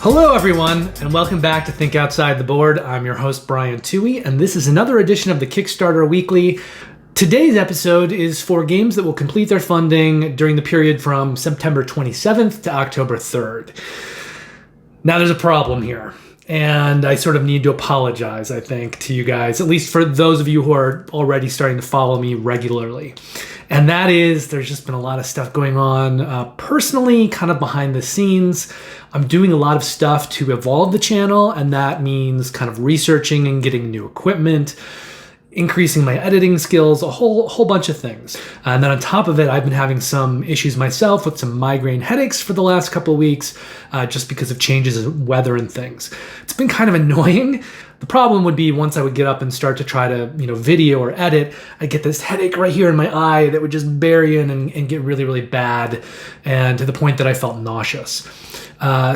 Hello everyone, and welcome back to Think Outside the Board. I'm your host Brian Toohey, and this is another edition of the Kickstarter Weekly. Today's episode is for games that will complete their funding during the period from September 27th to October 3rd. Now there's a problem here, and I sort of need to apologize, I think, to you guys, at least for those of you who are already starting to follow me regularly. And that is, there's just been a lot of stuff going on personally, kind of behind the scenes. I'm doing a lot of stuff to evolve the channel, and that means kind of researching and getting new equipment, increasing my editing skills, a whole bunch of things. And then on top of it, I've been having some issues myself with some migraine headaches for the last couple of weeks, just because of changes in weather and things. It's been kind of annoying. The problem would be once I would get up and start to try to, video or edit, I'd get this headache right here in my eye that would just bury in and get really, really bad, and to the point that I felt nauseous.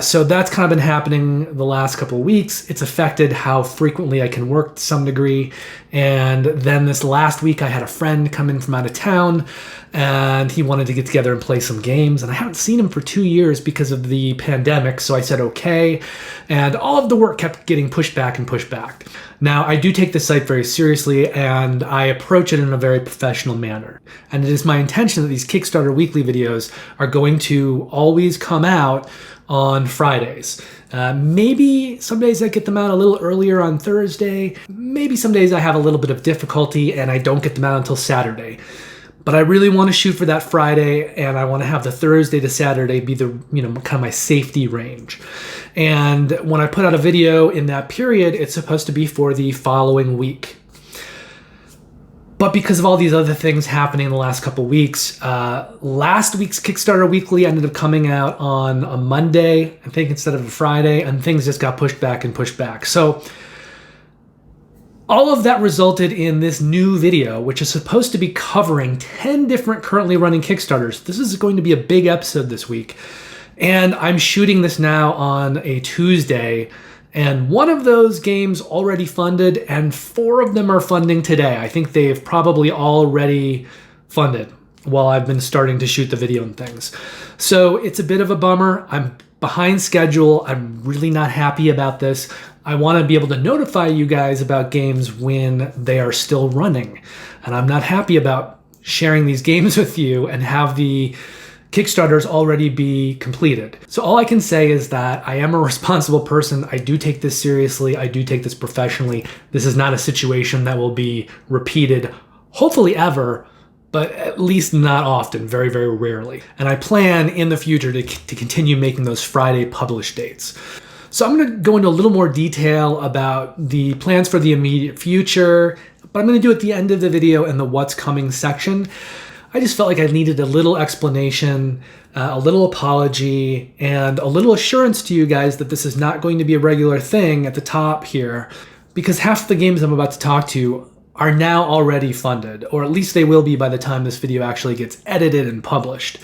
So that's kind of been happening the last couple of weeks. It's affected how frequently I can work to some degree. And then this last week, I had a friend come in from out of town, and he wanted to get together and play some games. And I haven't seen him for 2 years because of the pandemic, so I said okay. And all of the work kept getting pushed back and pushed back. Now, I do take this site very seriously, and I approach it in a very professional manner. And it is my intention that these Kickstarter weekly videos are going to always come out on Fridays. Maybe some days I get them out a little earlier on Thursday. Maybe some days I have a little bit of difficulty and I don't get them out until Saturday. But I really want to shoot for that Friday, and I want to have the Thursday to Saturday be the, kind of my safety range. And when I put out a video in that period, it's supposed to be for the following week. But because of all these other things happening in the last couple of weeks, last week's Kickstarter Weekly ended up coming out on a Monday, I think, instead of a Friday, and things just got pushed back and pushed back. So all of that resulted in this new video, which is supposed to be covering 10 different currently running Kickstarters. This is going to be a big episode this week. And I'm shooting this now on a Tuesday, and one of those games already funded, and 4 of them are funding today. I think they've probably already funded while I've been starting to shoot the video and things. So it's a bit of a bummer. I'm behind schedule. I'm really not happy about this. I want to be able to notify you guys about games when they are still running. And I'm not happy about sharing these games with you and have the Kickstarters already be completed. So all I can say is that I am a responsible person. I do take this seriously. I do take this professionally. This is not a situation that will be repeated, hopefully ever, but at least not often, very, very rarely. And I plan in the future to continue making those Friday publish dates. So I'm going to go into a little more detail about the plans for the immediate future, but I'm going to do it at the end of the video in the what's coming section. I just felt like I needed a little explanation, a little apology, and a little assurance to you guys that this is not going to be a regular thing at the top here, because half the games I'm about to talk to are now already funded, or at least they will be by the time this video actually gets edited and published.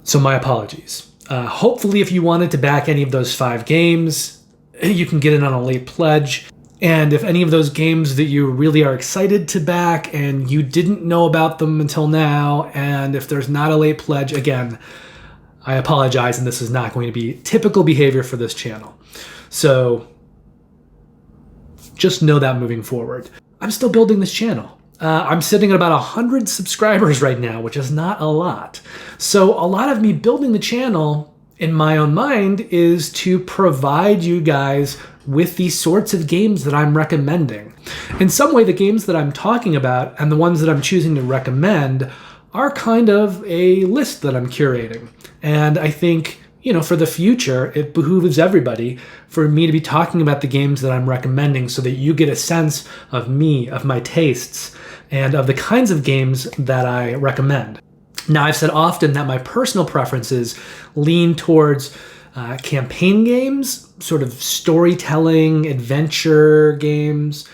So my apologies. Hopefully, if you wanted to back any of those 5 games, you can get in on a late pledge. And if any of those games that you really are excited to back and you didn't know about them until now, and if there's not a late pledge, again, I apologize, and this is not going to be typical behavior for this channel. So just know that moving forward. I'm still building this channel. I'm sitting at about 100 subscribers right now, which is not a lot. So a lot of me building the channel in my own mind is to provide you guys with these sorts of games that I'm recommending. In some way, the games that I'm talking about and the ones that I'm choosing to recommend are kind of a list that I'm curating. And I think, for the future, it behooves everybody for me to be talking about the games that I'm recommending so that you get a sense of me, of my tastes, and of the kinds of games that I recommend. Now, I've said often that my personal preferences lean towards campaign games, sort of storytelling, adventure games,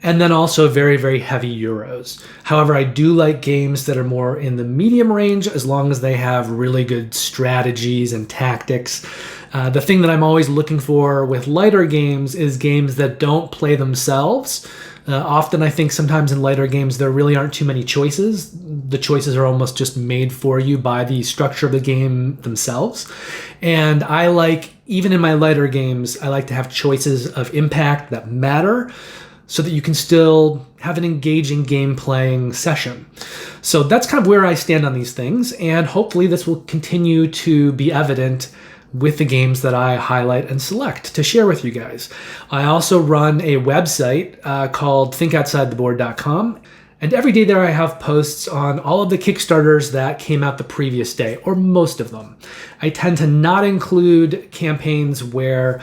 and then also very, very heavy Euros. However, I do like games that are more in the medium range as long as they have really good strategies and tactics. The thing that I'm always looking for with lighter games is games that don't play themselves. Often I think sometimes in lighter games there really aren't too many choices. The choices are almost just made for you by the structure of the game themselves. And I like, even in my lighter games, I like to have choices of impact that matter so that you can still have an engaging game playing session. So that's kind of where I stand on these things, and hopefully this will continue to be evident with the games that I highlight and select to share with you guys. I also run a website called thinkoutsideTheBoard.com, and every day there I have posts on all of the Kickstarters that came out the previous day, or most of them. I tend to not include campaigns where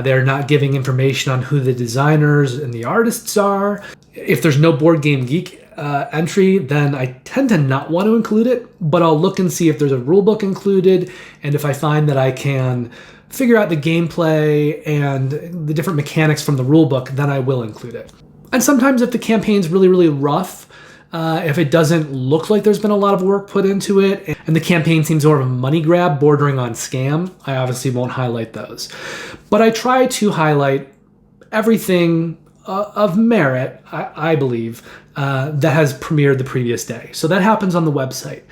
they're not giving information on who the designers and the artists are. If there's no Board Game Geek entry, then I tend to not want to include it, but I'll look and see if there's a rulebook included, and if I find that I can figure out the gameplay and the different mechanics from the rulebook, then I will include it. And sometimes if the campaign's really, really rough, if it doesn't look like there's been a lot of work put into it, and the campaign seems more of a money grab bordering on scam, I obviously won't highlight those. But I try to highlight everything of merit, I believe, that has premiered the previous day. So that happens on the website.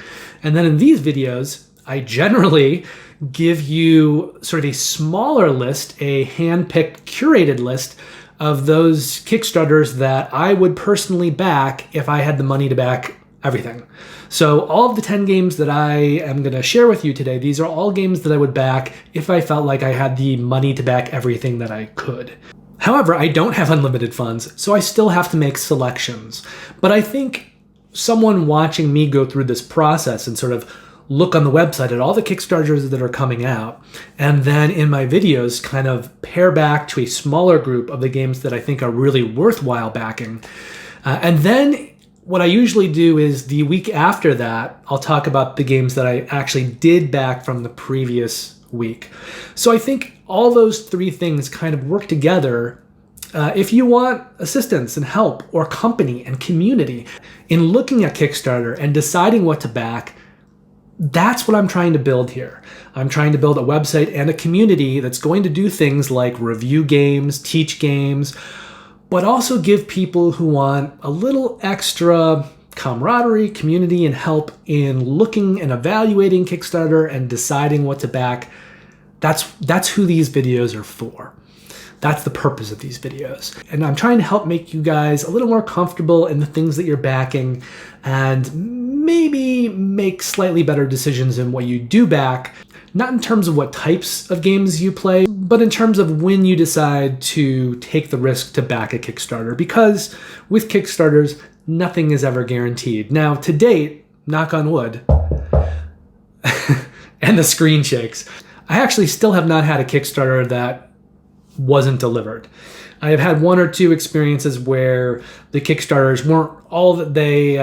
And then in these videos, I generally give you sort of a smaller list, a hand-picked, curated list of those Kickstarters that I would personally back if I had the money to back everything. So all of the 10 games that I am going to share with you today, these are all games that I would back if I felt like I had the money to back everything that I could. However, I don't have unlimited funds, so I still have to make selections. But I think someone watching me go through this process and sort of look on the website at all the Kickstarters that are coming out, and then in my videos kind of pare back to a smaller group of the games that I think are really worthwhile backing. And then what I usually do is the week after that, I'll talk about the games that I actually did back from the previous week. So I think all those three things kind of work together. If you want assistance and help or company and community in looking at Kickstarter and deciding what to back, that's what I'm trying to build here. I'm trying to build a website and a community that's going to do things like review games, teach games, but also give people who want a little extra camaraderie, community, and help in looking and evaluating Kickstarter and deciding what to back. That's who these videos are for. That's the purpose of these videos. And I'm trying to help make you guys a little more comfortable in the things that you're backing and maybe make slightly better decisions in what you do back, not in terms of what types of games you play, but in terms of when you decide to take the risk to back a Kickstarter. Because with Kickstarters, nothing is ever guaranteed. Now, to date, knock on wood, and the screen shakes, I actually still have not had a Kickstarter that wasn't delivered. I have had one or two experiences where the Kickstarters weren't all that they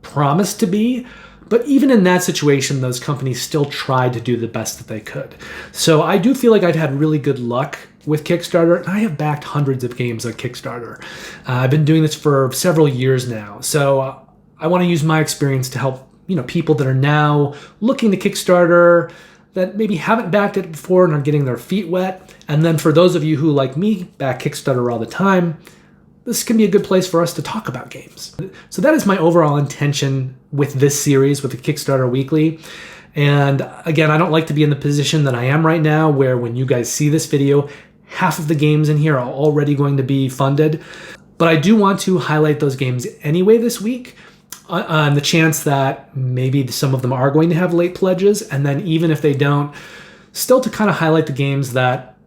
promised to be, but even in that situation, those companies still tried to do the best that they could. So I do feel like I've had really good luck with Kickstarter, and I have backed hundreds of games on Kickstarter. I've been doing this for several years now, so I want to use my experience to help people that are now looking to Kickstarter that maybe haven't backed it before and are getting their feet wet. And then for those of you who, like me, back Kickstarter all the time, this can be a good place for us to talk about games. So that is my overall intention with this series, with the Kickstarter Weekly. And again, I don't like to be in the position that I am right now, where when you guys see this video, half of the games in here are already going to be funded. But I do want to highlight those games anyway this week, on the chance that maybe some of them are going to have late pledges, and then even if they don't, still to kind of highlight the games that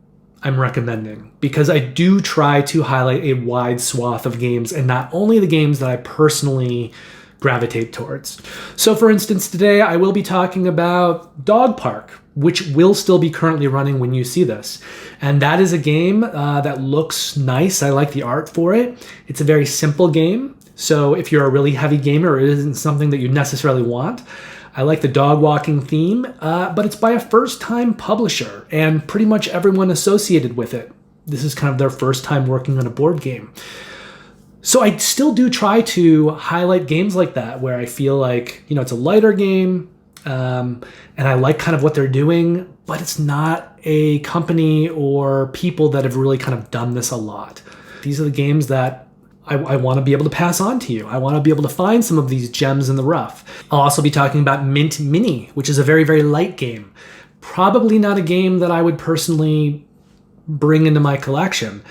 I'm recommending, because I do try to highlight a wide swath of games and not only the games that I personally gravitate towards. So for instance, today I will be talking about Dog Park, which will still be currently running when you see this. And that is a game that looks nice. I like the art for it. It's a very simple game. So if you're a really heavy gamer, it isn't something that you necessarily want. I like the dog walking theme, but it's by a first-time publisher and pretty much everyone associated with it. This is kind of their first time working on a board game. So I still do try to highlight games like that where I feel like, it's a lighter game, and I like kind of what they're doing, but it's not a company or people that have really kind of done this a lot. These are the games that I want to be able to pass on to you. I want to be able to find some of these gems in the rough. I'll also be talking about Mint Mini, which is a very, very light game. Probably not a game that I would personally bring into my collection,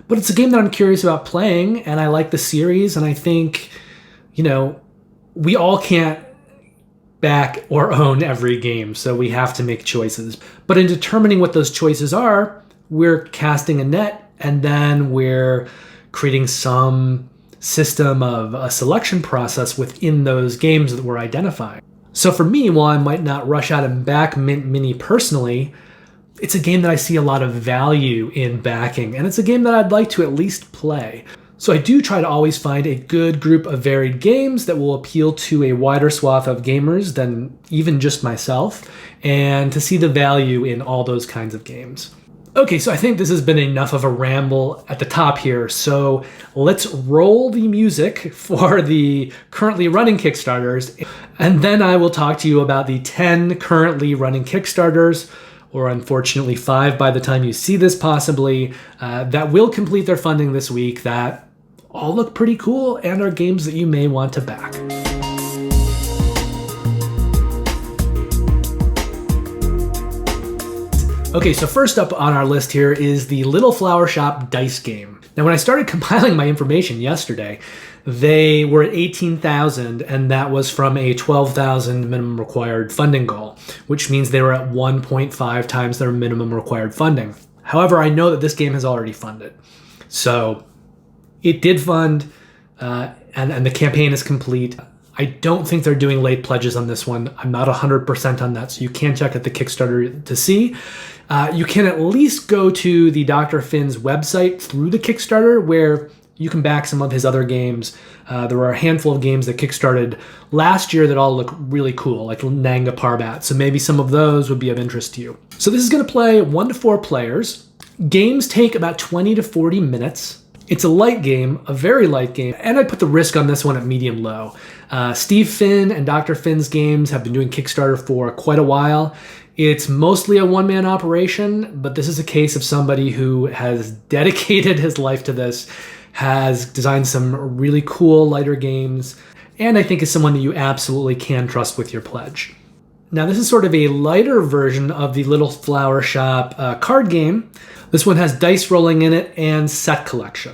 but it's a game that I'm curious about playing, and I like the series, and I think, we all can't back or own every game, so we have to make choices. But in determining what those choices are, we're casting a net, and then we're creating some system of a selection process within those games that we're identifying. So for me, while I might not rush out and back Mint Mini personally, it's a game that I see a lot of value in backing, and it's a game that I'd like to at least play. So I do try to always find a good group of varied games that will appeal to a wider swath of gamers than even just myself, and to see the value in all those kinds of games. Okay, so I think this has been enough of a ramble at the top here, so let's roll the music for the currently running Kickstarters, and then I will talk to you about the 10 currently running Kickstarters, or unfortunately 5 by the time you see this possibly, that will complete their funding this week, that all look pretty cool and are games that you may want to back. Okay, so first up on our list here is the Little Flower Shop dice game. Now, when I started compiling my information yesterday, they were at 18,000, and that was from a 12,000 minimum required funding goal, which means they were at 1.5 times their minimum required funding. However, I know that this game has already funded. So it did fund, and the campaign is complete. I don't think they're doing late pledges on this one. I'm not 100% on that, so you can check at the Kickstarter to see. You can at least go to the Dr. Finn's website through the Kickstarter, where you can back some of his other games. There were a handful of games that kickstarted last year that all look really cool, like Nanga Parbat, so maybe some of those would be of interest to you. So this is going to play 1 to 4 players. Games take about 20 to 40 minutes. It's a light game, a very light game, and I put the risk on this one at medium-low. Steve Finn and Dr. Finn's games have been doing Kickstarter for quite a while. It's mostly a one-man operation, but this is a case of somebody who has dedicated his life to this, has designed some really cool, lighter games, and I think is someone that you absolutely can trust with your pledge. Now, this is sort of a lighter version of the Little Flower Shop card game. This one has dice rolling in it and set collection.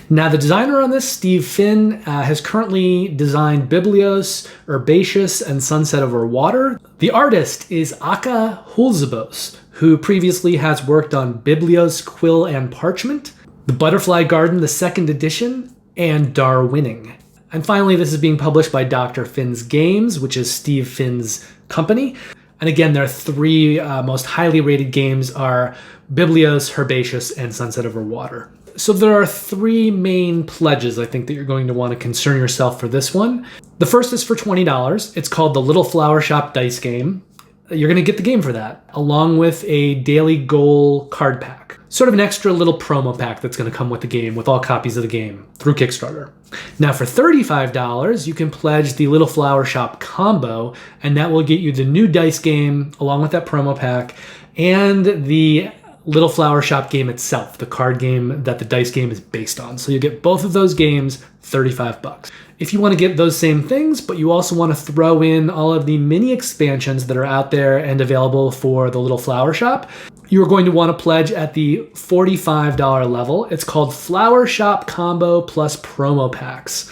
Now, the designer on this, Steve Finn, has currently designed Biblios, Herbaceous, and Sunset Over Water. The artist is Aka Hulzabos, who previously has worked on Biblios, Quill and Parchment, The Butterfly Garden, the second edition, and Darwinning. And finally, this is being published by Dr. Finn's Games, which is Steve Finn's company. And again, their 3 most highly rated games are Biblios, Herbaceous, and Sunset Over Water. So there are 3 main pledges I think that you're going to want to concern yourself for this one. The first is for $20. It's called the Little Flower Shop Dice Game. You're going to get the game for that, along with a daily goal card pack. Sort of an extra little promo pack that's going to come with the game, with all copies of the game, through Kickstarter. Now for $35, you can pledge the Little Flower Shop combo, and that will get you the new dice game, along with that promo pack, and the Little Flower Shop game itself, the card game that the dice game is based on. So you get both of those games, $35. If you want to get those same things, but you also want to throw in all of the mini expansions that are out there and available for the Little Flower Shop, you're going to want to pledge at the $45 level. It's called Flower Shop Combo plus Promo Packs.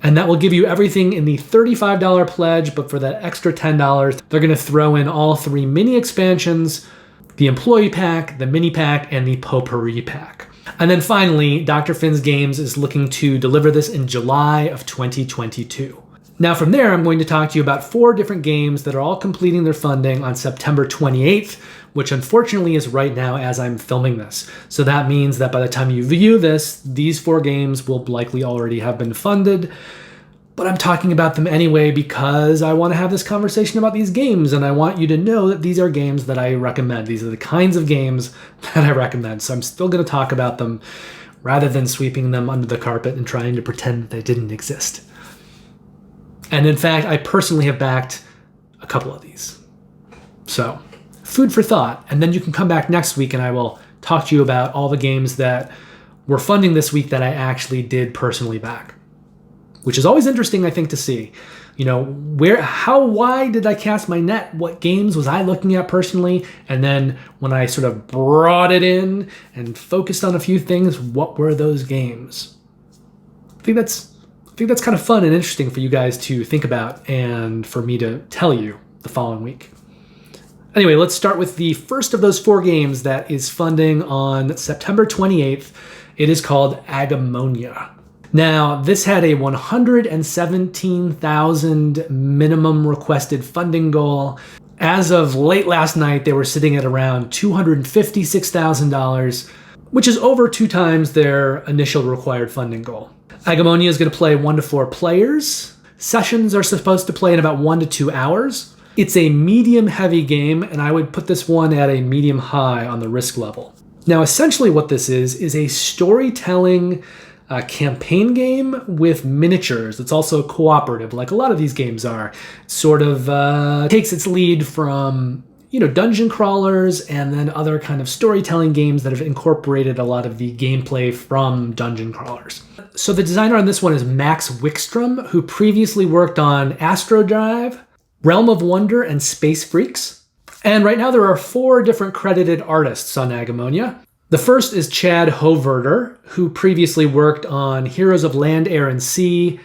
And that will give you everything in the $35 pledge, but for that extra $10, they're going to throw in all 3 mini expansions, the Employee Pack, the Mini Pack, and the Potpourri Pack. And then finally, Dr. Finn's Games is looking to deliver this in July of 2022. Now from there, I'm going to talk to you about 4 different games that are all completing their funding on September 28th, which unfortunately is right now as I'm filming this. So that means that by the time you view this, these 4 games will likely already have been funded. But I'm talking about them anyway because I want to have this conversation about these games, and I want you to know that these are games that I recommend. These are the kinds of games that I recommend. So I'm still going to talk about them rather than sweeping them under the carpet and trying to pretend that they didn't exist. And in fact, I personally have backed a couple of these. So food for thought. And then you can come back next week and I will talk to you about all the games that we're funding this week that I actually did personally back, which is always interesting, I think, to see. You know, how wide did I cast my net? What games was I looking at personally? And then when I sort of brought it in and focused on a few things, what were those games? I think that's kind of fun and interesting for you guys to think about and for me to tell you the following week. Anyway, let's start with the first of those 4 games that is funding on September 28th. It is called Agemonia. Now, this had a 117,000 minimum requested funding goal. As of late last night, they were sitting at around $256,000, which is over 2 times their initial required funding goal. Agemonia is going to play 1 to 4 players. Sessions are supposed to play in about 1 to 2 hours. It's a medium-heavy game, and I would put this one at a medium-high on the risk level. Now, essentially what this is a storytelling campaign game with miniatures. It's also cooperative, like a lot of these games are. It sort of takes its lead from, dungeon crawlers and then other kind of storytelling games that have incorporated a lot of the gameplay from dungeon crawlers. So the designer on this one is Max Wickstrom, who previously worked on Astro Drive, Realm of Wonder, and Space Freaks. And right now there are 4 different credited artists on Agemonia. The first is Chad Hoverter, who previously worked on Heroes of Land, Air, and Sea,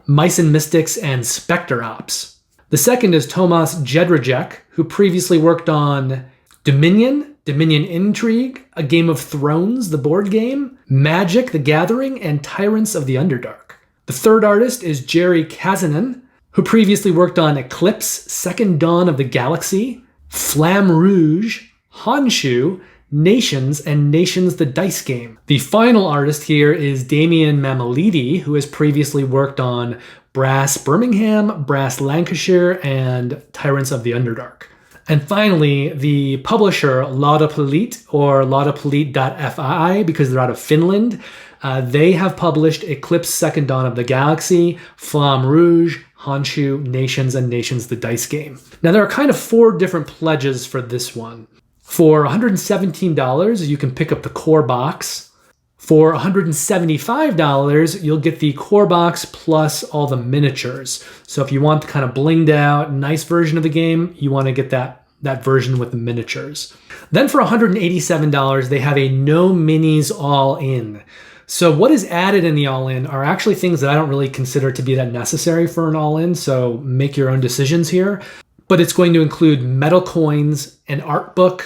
Mice and Mystics, and Spectre Ops. The second is Tomas Jedrajek, who previously worked on Dominion Intrigue, A Game of Thrones, the board game, Magic, the Gathering, and Tyrants of the Underdark. The third artist is Jerry Kazanen, who previously worked on Eclipse, Second Dawn of the Galaxy, Flamme Rouge, Honshu, Nations, and Nations the Dice Game. The final artist here is Damian Mamalidi, who has previously worked on Brass Birmingham, Brass Lancashire, and Tyrants of the Underdark. And finally, the publisher Laudapolit, or laudapolit.fi, because they're out of Finland, they have published Eclipse, Second Dawn of the Galaxy, Flamme Rouge, Honshu, Nations, and Nations the Dice Game. Now, there are kind of 4 different pledges for this one. For $117, you can pick up the core box. For $175, you'll get the core box plus all the miniatures. So if you want the kind of blinged out, nice version of the game, you want to get that version with the miniatures. Then for $187, they have a no minis all-in. So what is added in the all-in are actually things that I don't really consider to be that necessary for an all-in, so make your own decisions here. But it's going to include metal coins, an art book,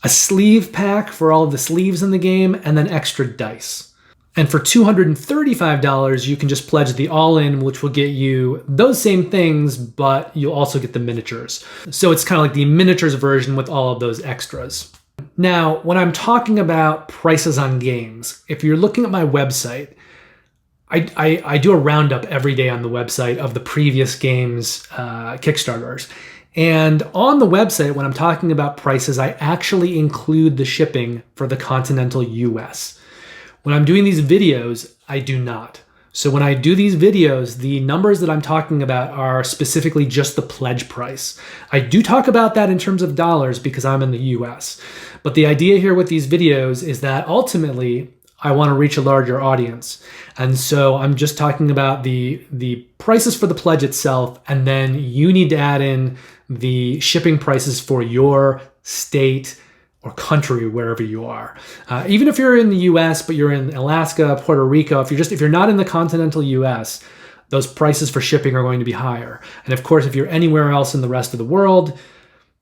a sleeve pack for all of the sleeves in the game, and then extra dice. And for $235, you can just pledge the all-in, which will get you those same things, but you'll also get the miniatures. So it's kind of like the miniatures version with all of those extras. Now, when I'm talking about prices on games, if you're looking at my website, I do a roundup every day on the website of the previous games' Kickstarters. And on the website, when I'm talking about prices, I actually include the shipping for the continental US. When I'm doing these videos, I do not. So when I do these videos, the numbers that I'm talking about are specifically just the pledge price. I do talk about that in terms of dollars because I'm in the US. But the idea here with these videos is that ultimately, I want to reach a larger audience. And so I'm just talking about the prices for the pledge itself, and then you need to add in the shipping prices for your state or country, wherever you are. Even if you're in the US, but you're in Alaska, Puerto Rico, if you're not in the continental US, those prices for shipping are going to be higher. And of course, if you're anywhere else in the rest of the world,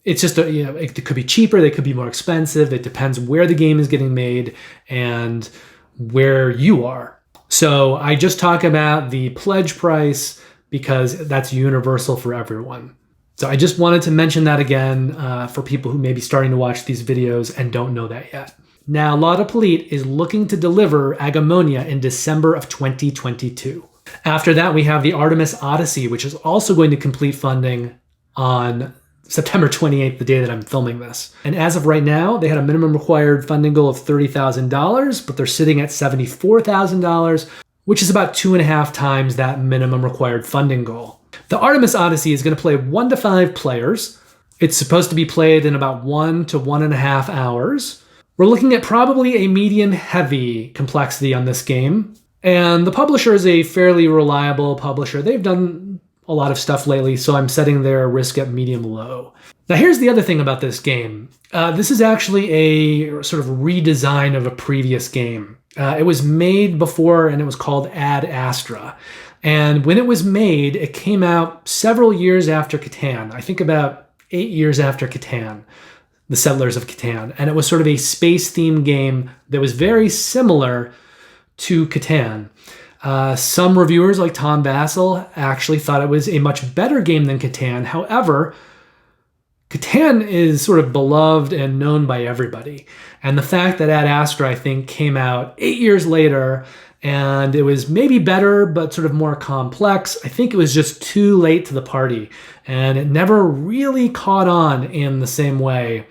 it's just, it could be cheaper, they could be more expensive. It depends where the game is getting made and where you are. So I just talk about the pledge price because that's universal for everyone. So I just wanted to mention that again for people who may be starting to watch these videos and don't know that yet. Now, Laudapolit is looking to deliver Agemonia in December of 2022. After that, we have the Artemis Odyssey, which is also going to complete funding on September 28th, the day that I'm filming this. And as of right now, they had a minimum required funding goal of $30,000, but they're sitting at $74,000, which is about 2.5 times that minimum required funding goal. The Artemis Odyssey is going to play 1 to 5 players. It's supposed to be played in about 1 to 1.5 hours. We're looking at probably a medium-heavy complexity on this game. And the publisher is a fairly reliable publisher. They've done a lot of stuff lately, so I'm setting their risk at medium-low. Now here's the other thing about this game. This is actually a sort of redesign of a previous game. It was made before and it was called Ad Astra. And when it was made, it came out several years after Catan. I think about 8 years after Catan, the Settlers of Catan. And it was sort of a space-themed game that was very similar to Catan. Some reviewers like Tom Vassell actually thought it was a much better game than Catan. However, Catan is sort of beloved and known by everybody. And the fact that Ad Astra, I think, came out 8 years later and it was maybe better, but sort of more complex, I think it was just too late to the party. And it never really caught on in the same way,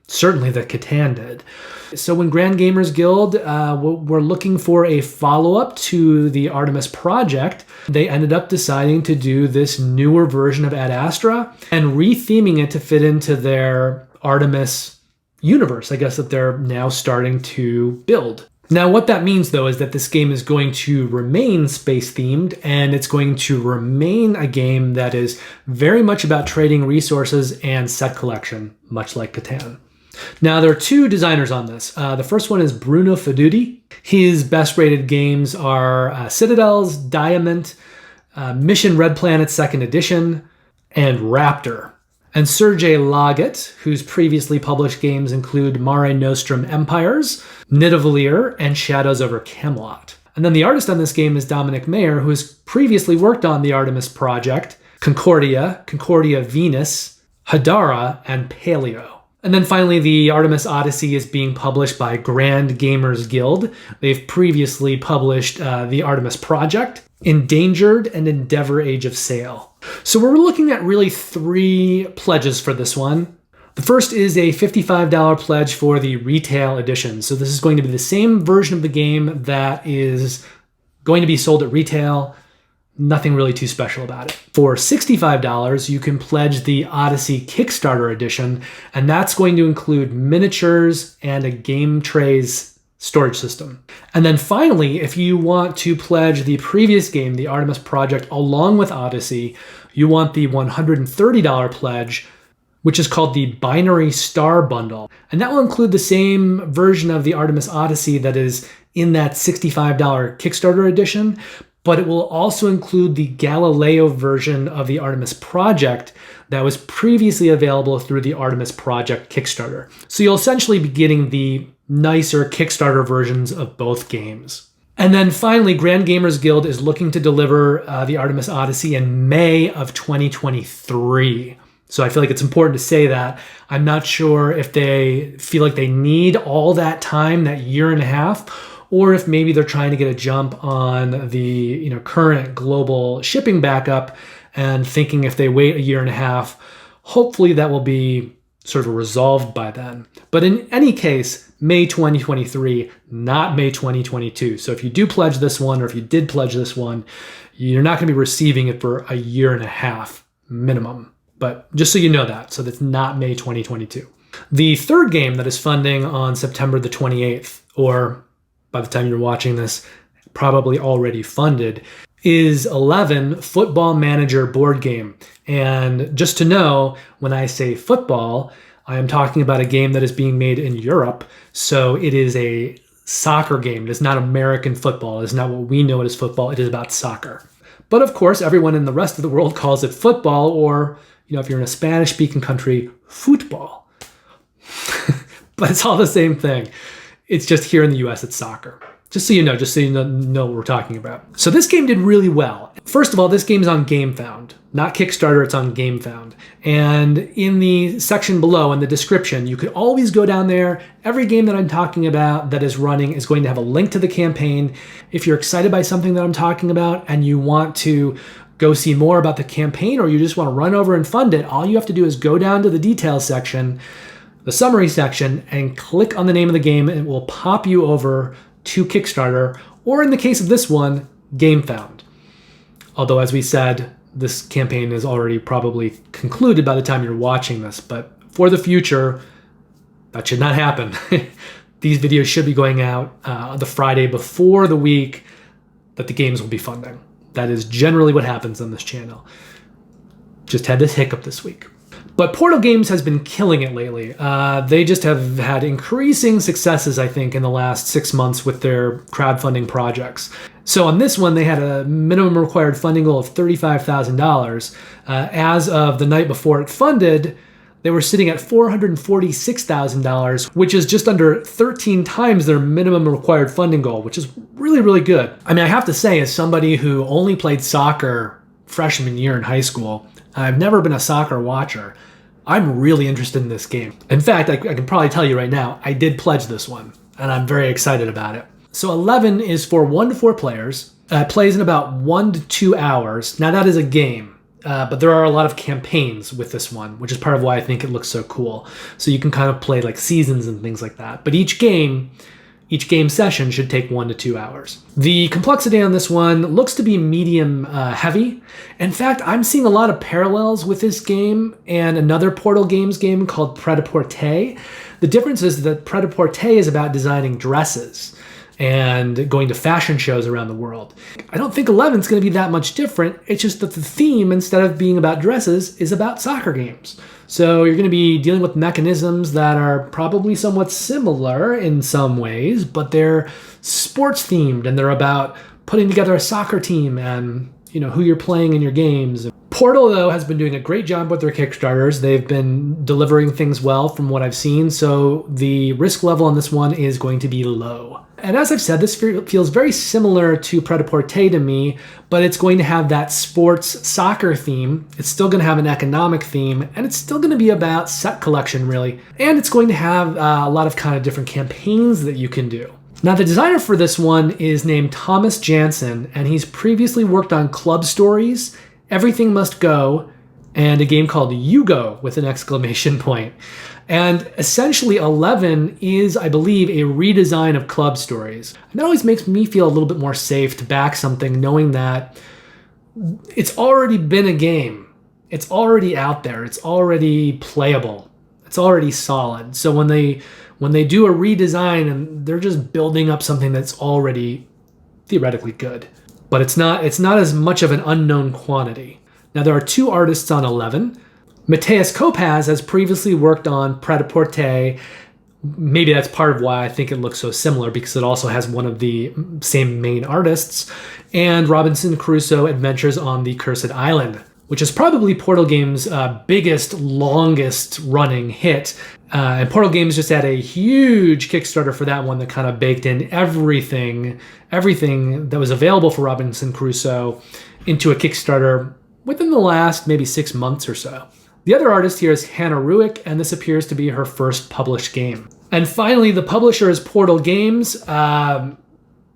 certainly that Catan did. So when Grand Gamers Guild were looking for a follow-up to the Artemis project, they ended up deciding to do this newer version of Ad Astra and retheming it to fit into their Artemis universe, I guess, that they're now starting to build. Now, what that means, though, is that this game is going to remain space-themed, and it's going to remain a game that is very much about trading resources and set collection, much like Catan. Now, there are two designers on this. The first one is Bruno Feduti. His best-rated games are Citadels, Diamond, Mission Red Planet 2nd Edition, and Raptor. And Sergei Laget, whose previously published games include Mare Nostrum Empires, Nidavellir, and Shadows over Camelot. And then the artist on this game is Dominic Mayer, who has previously worked on the Artemis Project, Concordia, Concordia Venus, Hadara, and Paleo. And then finally, the Artemis Odyssey is being published by Grand Gamers Guild. They've previously published the Artemis Project, Endangered, and Endeavor Age of Sail. So we're looking at really 3 pledges for this one. The first is a $55 pledge for the retail edition. So this is going to be the same version of the game that is going to be sold at retail. Nothing really too special about it. For $65, you can pledge the Odyssey Kickstarter edition, and that's going to include miniatures and a game trays storage system. And then finally, if you want to pledge the previous game, the Artemis Project, along with Odyssey, you want the $130 pledge, which is called the Binary Star Bundle. And that will include the same version of the Artemis Odyssey that is in that $65 Kickstarter edition, but it will also include the Galileo version of the Artemis Project that was previously available through the Artemis Project Kickstarter. So you'll essentially be getting the nicer Kickstarter versions of both games. And then finally, Grand Gamers Guild is looking to deliver the Artemis Odyssey in May of 2023. So I feel like it's important to say that. I'm not sure if they feel like they need all that time, that year and a half, or if maybe they're trying to get a jump on the current global shipping backup and thinking if they wait a year and a half, hopefully that will be sort of resolved by then. But in any case, May 2023, not May 2022. So if you do pledge this one, or if you did pledge this one, you're not going to be receiving it for a year and a half minimum. But just so you know that, so that's not May 2022. The third game that is funding on September the 28th, or by the time you're watching this, probably already funded, is 11 Football Manager board game. And just to know, when I say football, I am talking about a game that is being made in Europe. So it is a soccer game. It is not American football. It is not what we know it as football. It is about soccer. But of course, everyone in the rest of the world calls it football, or if you're in a Spanish-speaking country, football. But it's all the same thing. It's just here in the US, it's soccer. Just so you know what we're talking about. So this game did really well. First of all, this game is on Gamefound, not Kickstarter, it's on Gamefound. And in the section below, in the description, you could always go down there. Every game that I'm talking about that is running is going to have a link to the campaign. If you're excited by something that I'm talking about and you want to go see more about the campaign, or you just want to run over and fund it, all you have to do is go down to the details section, the summary section, and click on the name of the game, and it will pop you over to Kickstarter, or in the case of this one, Gamefound. Although, as we said, this campaign is already probably concluded by the time you're watching this, but for the future, that should not happen. These videos should be going out the Friday before the week that the games will be funding. That is generally what happens on this channel. Just had this hiccup this week. But Portal Games has been killing it lately. They just have had increasing successes, I think, in the last 6 months with their crowdfunding projects. So on this one, they had a minimum required funding goal of $35,000. As of the night before it funded, they were sitting at $446,000, which is just under 13 times their minimum required funding goal, which is really, really good. I mean, I have to say, as somebody who only played soccer freshman year in high school, I've never been a soccer watcher. I'm really interested in this game. In fact, I can probably tell you right now, I did pledge this one, and I'm very excited about it. So 11 is for 1 to 4 players. It plays in about 1 to 2 hours. Now that is a game, but there are a lot of campaigns with this one, which is part of why I think it looks so cool. So you can kind of play like seasons and things like that. But each game session should take 1 to 2 hours. The complexity on this one looks to be medium heavy. In fact, I'm seeing a lot of parallels with this game and another Portal Games game called Pret-a-Porter. The difference is that Pret-a-Porter is about designing dresses and going to fashion shows around the world. I don't think 11 is going to be that much different. It's just that the theme, instead of being about dresses, is about soccer games. So you're going to be dealing with mechanisms that are probably somewhat similar in some ways, but they're sports themed and they're about putting together a soccer team and, who you're playing in your games. Portal, though, has been doing a great job with their Kickstarters. They've been delivering things well from what I've seen, so the risk level on this one is going to be low. And as I've said, this feels very similar to Pret-a-Porter to me, but it's going to have that sports soccer theme. It's still going to have an economic theme, and it's still going to be about set collection, really. And it's going to have a lot of kind of different campaigns that you can do. Now, the designer for this one is named Thomas Jansen, and he's previously worked on Club Stories, Everything Must Go, and a game called You Go with an exclamation point. And essentially 11 is, I believe, a redesign of Club Stories. And that always makes me feel a little bit more safe to back something knowing that it's already been a game. It's already out there. It's already playable. It's already solid. So when they do a redesign and they're just building up something that's already theoretically good. But it's not as much of an unknown quantity. Now there are 2 artists on 11. Mateus Kopaz has previously worked on Pret-a-Porter. Maybe that's part of why I think it looks so similar, because it also has one of the same main artists. And Robinson Crusoe Adventures on the Cursed Island, which is probably Portal Games' biggest, longest running hit. And Portal Games just had a huge Kickstarter for that one that kind of baked in everything that was available for Robinson Crusoe into a Kickstarter within the last maybe 6 months or so. The other artist here is Hannah Ruick, and this appears to be her first published game. And finally, the publisher is Portal Games.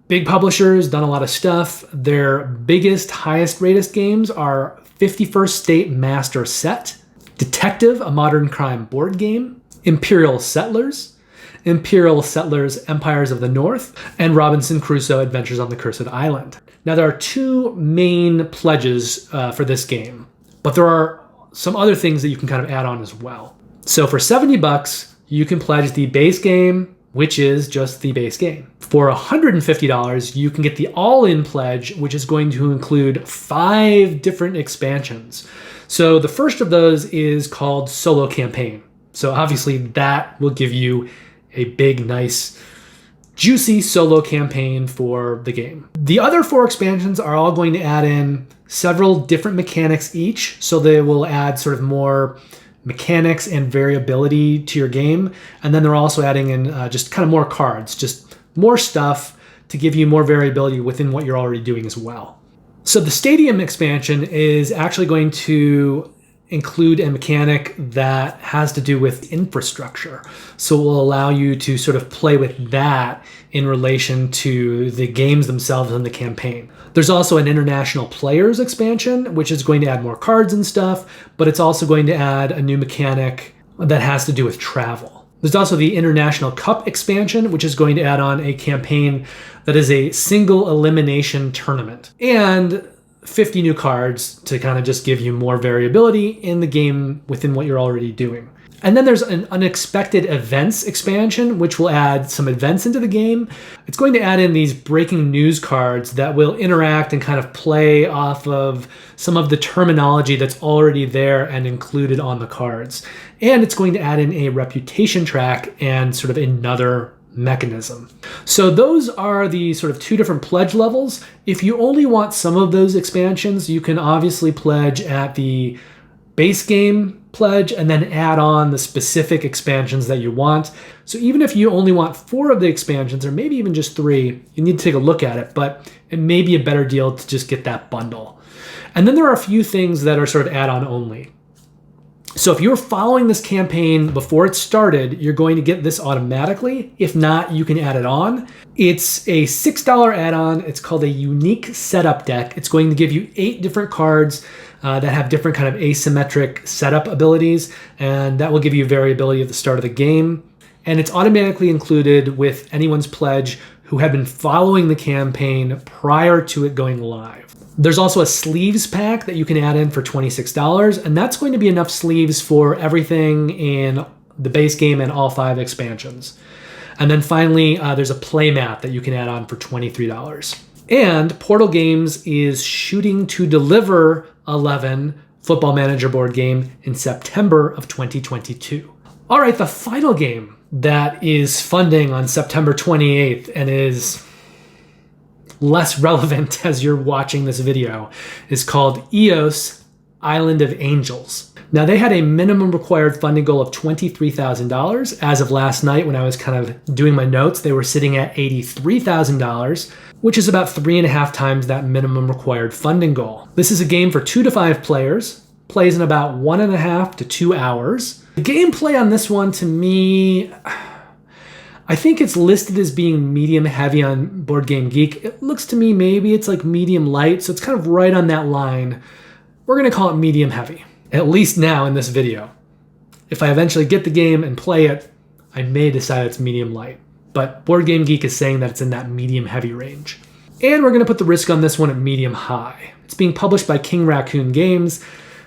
Big publishers, done a lot of stuff. Their biggest, highest rated games are 51st State Master Set, Detective, a modern crime board game, Imperial Settlers, Empires of the North, and Robinson Crusoe Adventures on the Cursed Island. Now, there are 2 main pledges for this game, but there are some other things that you can kind of add on as well. So for $70, you can pledge the base game, which is just the base game. For $150, you can get the all-in pledge, which is going to include 5 different expansions. So the first of those is called Solo Campaign. So obviously that will give you a big, nice, juicy solo campaign for the game. The other 4 expansions are all going to add in several different mechanics each. So they will add sort of more mechanics and variability to your game. And then they're also adding in just kind of more cards, just more stuff to give you more variability within what you're already doing as well. So the Stadium expansion is actually going to include a mechanic that has to do with infrastructure. So it will allow you to sort of play with that in relation to the games themselves and the campaign. There's also an International Players expansion, which is going to add more cards and stuff, but it's also going to add a new mechanic that has to do with travel. There's also the International Cup expansion, which is going to add on a campaign that is a single elimination tournament. And 50 new cards to kind of just give you more variability in the game within what you're already doing. And then there's an unexpected events expansion, which will add some events into the game. It's going to add in these breaking news cards that will interact and kind of play off of some of the terminology that's already there and included on the cards. And it's going to add in a reputation track and sort of another mechanism. So those are the sort of two different pledge levels. If you only want some of those expansions, you can obviously pledge at the base game pledge and then add on the specific expansions that you want. So even if you only want 4 of the expansions, or maybe even just 3, you need to take a look at it, but it may be a better deal to just get that bundle. And then there are a few things that are sort of add-on only. So if you're following this campaign before it started, you're going to get this automatically. If not, you can add it on. It's a $6 add-on. It's called a unique setup deck. It's going to give you 8 different cards that have different kind of asymmetric setup abilities, and that will give you variability at the start of the game. And it's automatically included with anyone's pledge who had been following the campaign prior to it going live. There's also a sleeves pack that you can add in for $26, and that's going to be enough sleeves for everything in the base game and all 5 expansions. And then finally, there's a playmat that you can add on for $23. And Portal Games is shooting to deliver 11 Football Manager board game in September of 2022. All right, the final game that is funding on September 28th and is less relevant as you're watching this video is called EOS Island of Angels. Now, they had a minimum required funding goal of $23,000. As of last night, when I was kind of doing my notes, they were sitting at $83,000, which is about 3.5 times that minimum required funding goal. This is a game for 2 to 5 players, plays in about 1.5 to 2 hours. The gameplay on this one, to me, I think it's listed as being medium heavy on Board Game Geek. It looks to me maybe it's like medium light, so it's kind of right on that line. We're going to call it medium heavy, at least now in this video. If I eventually get the game and play it, I may decide it's medium light. But Board Game Geek is saying that it's in that medium heavy range. And we're going to put the risk on this one at medium high. It's being published by King Raccoon Games.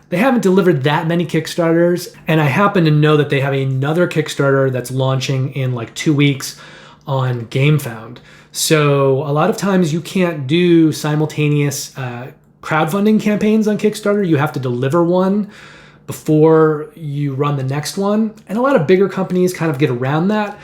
They haven't delivered that many Kickstarters, and I happen to know that they have another Kickstarter that's launching in like 2 weeks on Gamefound. So a lot of times you can't do simultaneous crowdfunding campaigns on Kickstarter. You have to deliver one before you run the next one. And a lot of bigger companies kind of get around that.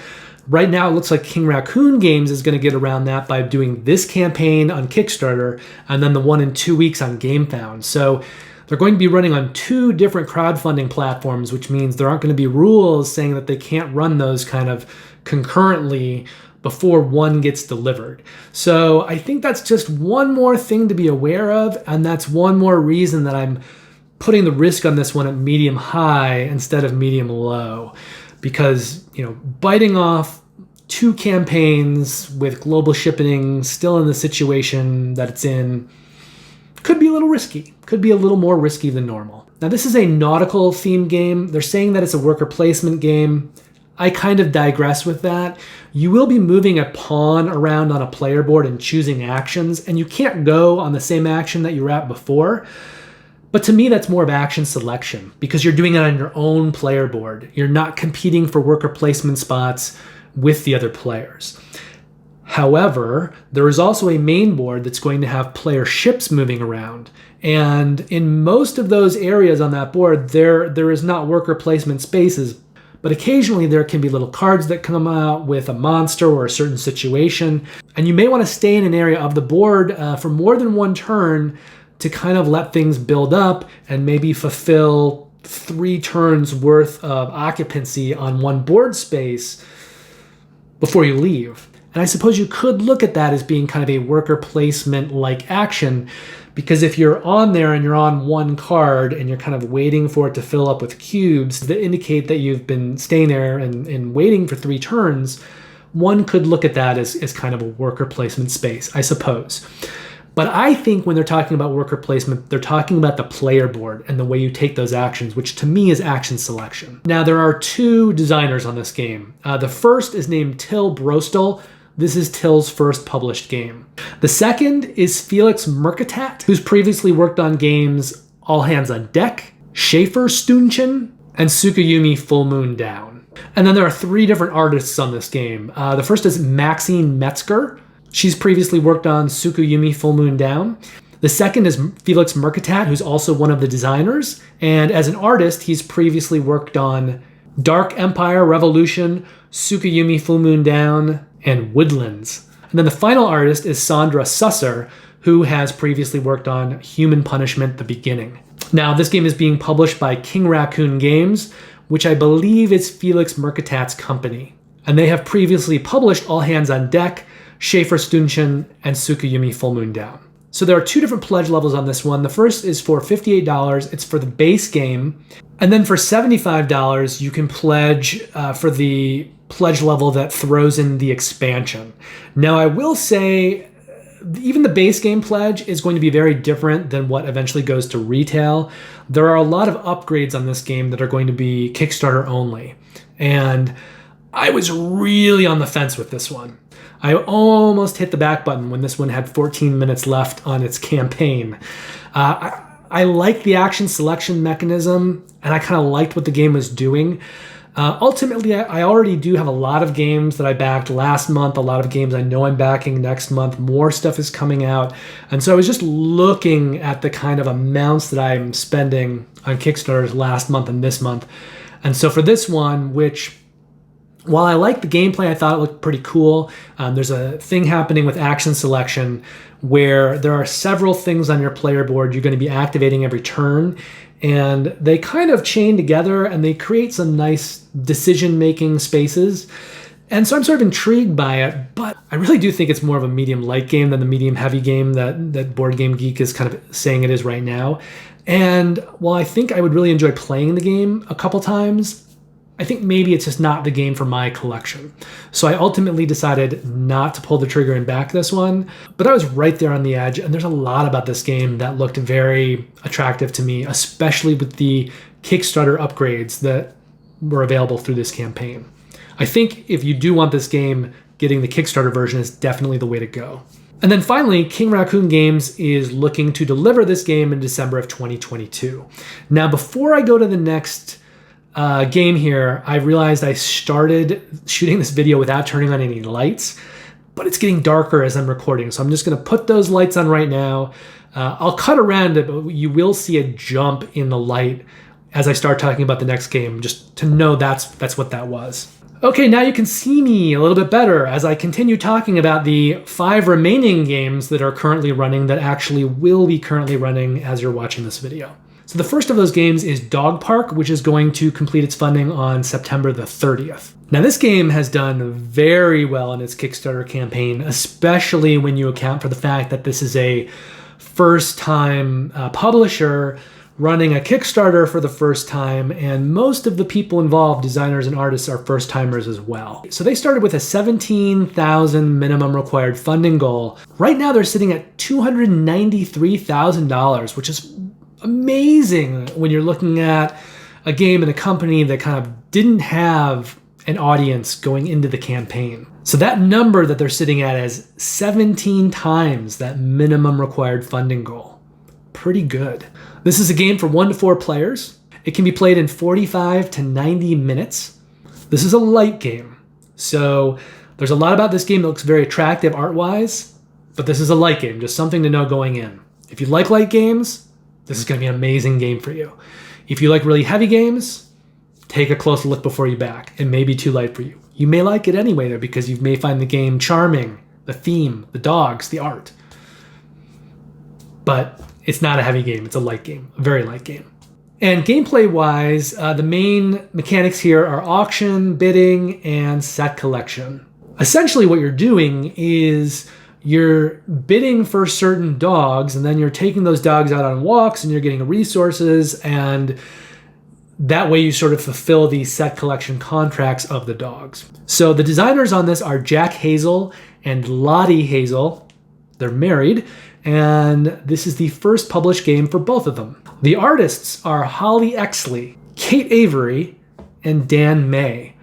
Right now, it looks like King Raccoon Games is going to get around that by doing this campaign on Kickstarter and then the one in 2 weeks on Gamefound. So they're going to be running on 2 different crowdfunding platforms, which means there aren't going to be rules saying that they can't run those kind of concurrently before one gets delivered. So I think that's just one more thing to be aware of, and that's one more reason that I'm putting the risk on this one at medium high instead of medium low. Because, biting off 2 campaigns with global shipping still in the situation that it's in could be a little risky. Could be a little more risky than normal. Now, this is a nautical themed game. They're saying that it's a worker placement game. I kind of digress with that. You will be moving a pawn around on a player board and choosing actions, and you can't go on the same action that you were at before. But to me, that's more of action selection because you're doing it on your own player board. You're not competing for worker placement spots with the other players. However, there is also a main board that's going to have player ships moving around. And in most of those areas on that board, there is not worker placement spaces, but occasionally there can be little cards that come out with a monster or a certain situation. And you may want to stay in an area of the board for more than one turn to kind of let things build up and maybe fulfill 3 turns worth of occupancy on one board space before you leave. And I suppose you could look at that as being kind of a worker placement like action, because if you're on there and you're on one card and you're kind of waiting for it to fill up with cubes that indicate that you've been staying there and waiting for 3 turns, one could look at that as kind of a worker placement space, I suppose. But I think when they're talking about worker placement, they're talking about the player board and the way you take those actions, which to me is action selection. Now, there are 2 designers on this game. The first is named Till Brostol. This is Till's first published game. The second is Felix Mercatat, who's previously worked on games All Hands on Deck, Schaefer Stündchen, and Tsukuyumi Full Moon Down. And then there are 3 different artists on this game. The first is Maxine Metzger. She's previously worked on Tsukuyumi Full Moon Down. The second is Felix Mercatat, who's also one of the designers. And as an artist, he's previously worked on Dark Empire Revolution, Tsukuyumi Full Moon Down, and Woodlands. And then the final artist is Sandra Susser, who has previously worked on Human Punishment: The Beginning. Now, this game is being published by King Raccoon Games, which I believe is Felix Mercatat's company. And they have previously published All Hands on Deck, Schaefer Stündchen, and Tsukuyumi Full Moon Down. So there are 2 different pledge levels on this one. The first is for $58. It's for the base game. And then for $75, you can pledge for the pledge level that throws in the expansion. Now, I will say, even the base game pledge is going to be very different than what eventually goes to retail. There are a lot of upgrades on this game that are going to be Kickstarter only. And I was really on the fence with this one. I almost hit the back button when this one had 14 minutes left on its campaign. I liked the action selection mechanism, and I kind of liked what the game was doing. Ultimately, I already do have a lot of games that I backed last month, a lot of games I know I'm backing next month. More stuff is coming out. And so I was just looking at the kind of amounts that I'm spending on Kickstarters last month and this month. And so for this one, which, while I liked the gameplay, I thought it looked pretty cool. There's a thing happening with action selection where there are several things on your player board you're going to be activating every turn. And they kind of chain together and they create some nice decision-making spaces. And so I'm sort of intrigued by it, but I really do think it's more of a medium-light game than the medium-heavy game that Board Game Geek is kind of saying it is right now. And while I think I would really enjoy playing the game a couple times, I think maybe it's just not the game for my collection. So I ultimately decided not to pull the trigger and back this one, but I was right there on the edge, and there's a lot about this game that looked very attractive to me, especially with the Kickstarter upgrades that were available through this campaign. I think if you do want this game, getting the Kickstarter version is definitely the way to go. And then finally, King Raccoon Games is looking to deliver this game in December of 2022. Now, before I go to the next game here, I realized I started shooting this video without turning on any lights, but it's getting darker as I'm recording. So I'm just going to put those lights on right now. I'll cut around it, but you will see a jump in the light as I start talking about the next game, just to know that's what that was. Okay, now you can see me a little bit better as I continue talking about the 5 remaining games that are currently running, that actually will be currently running as you're watching this video. So the first of those games is Dog Park, which is going to complete its funding on September the 30th. Now, this game has done very well in its Kickstarter campaign, especially when you account for the fact that this is a first-time publisher running a Kickstarter for the first time, and most of the people involved, designers and artists, are first-timers as well. So they started with a $17,000 minimum required funding goal. Right now, they're sitting at $293,000, which is amazing when you're looking at a game and a company that kind of didn't have an audience going into the campaign. So that number that they're sitting at is 17 times that minimum required funding goal. Pretty good. This is a game for 1 to 4 players. It can be played in 45 to 90 minutes. This is a light game. So there's a lot about this game that looks very attractive art-wise, but this is a light game, just something to know going in. If you like light games, this is going to be an amazing game for you. If you like really heavy games, take a close look before you back. It may be too light for you. You may like it anyway, though, because you may find the game charming, the theme, the dogs, the art. But it's not a heavy game. It's a light game, a very light game. And gameplay-wise, the main mechanics here are auction, bidding, and set collection. Essentially, what you're doing is you're bidding for certain dogs, and then you're taking those dogs out on walks, and you're getting resources, and that way you sort of fulfill the set collection contracts of the dogs. So the designers on this are Jack Hazel and Lottie Hazel. They're married, and this is the first published game for both of them. The artists are Holly Exley, Kate Avery, and Dan May.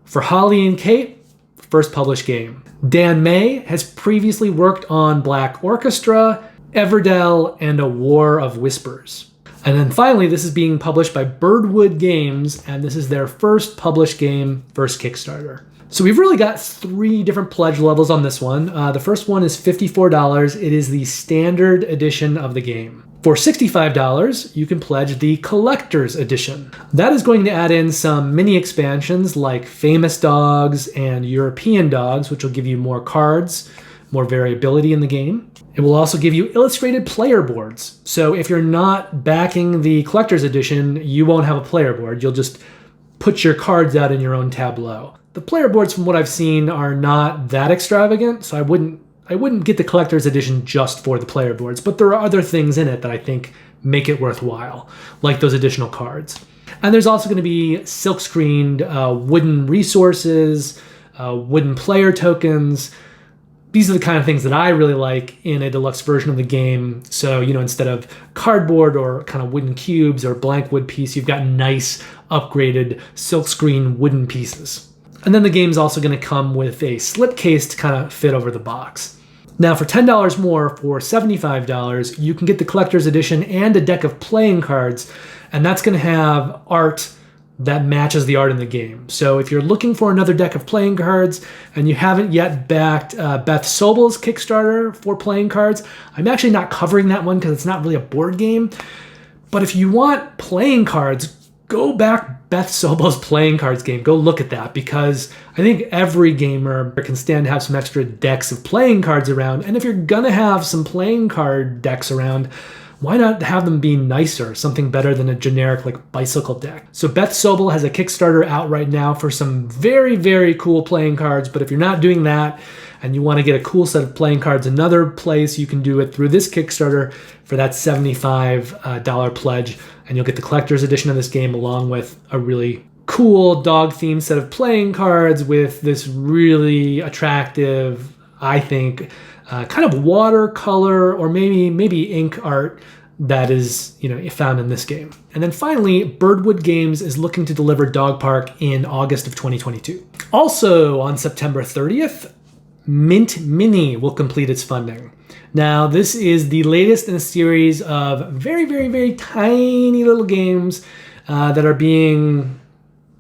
For Holly and Kate, first published game. Dan May has previously worked on Black Orchestra, Everdell, and A War of Whispers. And then finally, this is being published by Birdwood Games, and this is their first published game, first Kickstarter. So we've really got 3 different pledge levels on this one. The first one is $54. It is the standard edition of the game. For $65, you can pledge the collector's edition. That is going to add in some mini expansions like famous dogs and European dogs, which will give you more cards, more variability in the game. It will also give you illustrated player boards. So if you're not backing the collector's edition, you won't have a player board. You'll just put your cards out in your own tableau. The player boards, from what I've seen, are not that extravagant, so I wouldn't get the collector's edition just for the player boards, but there are other things in it that I think make it worthwhile, like those additional cards. And there's also going to be silk-screened wooden resources, wooden player tokens. These are the kind of things that I really like in a deluxe version of the game. So, instead of cardboard or kind of wooden cubes or blank wood piece, you've got nice upgraded silk-screen wooden pieces. And then the game's also going to come with a slipcase to kind of fit over the box. Now for $10 more, for $75, you can get the collector's edition and a deck of playing cards, and that's going to have art that matches the art in the game. So if you're looking for another deck of playing cards and you haven't yet backed Beth Sobel's Kickstarter for playing cards, I'm actually not covering that one because it's not really a board game. But if you want playing cards, go back Beth Sobel's playing cards game. Go look at that, because I think every gamer can stand to have some extra decks of playing cards around. And if you're gonna have some playing card decks around, why not have them be nicer, something better than a generic like bicycle deck? So Beth Sobel has a Kickstarter out right now for some very, very cool playing cards. But if you're not doing that and you want to get a cool set of playing cards, another place you can do it through this Kickstarter for that $75 pledge, and you'll get the collector's edition of this game along with a really cool dog-themed set of playing cards with this really attractive, I think, kind of watercolor or maybe ink art that is found in this game. And then finally, Birdwood Games is looking to deliver Dog Park in August of 2022. Also on September 30th, Mint Mini will complete its funding. Now, this is the latest in a series of very, very, very tiny little games that are being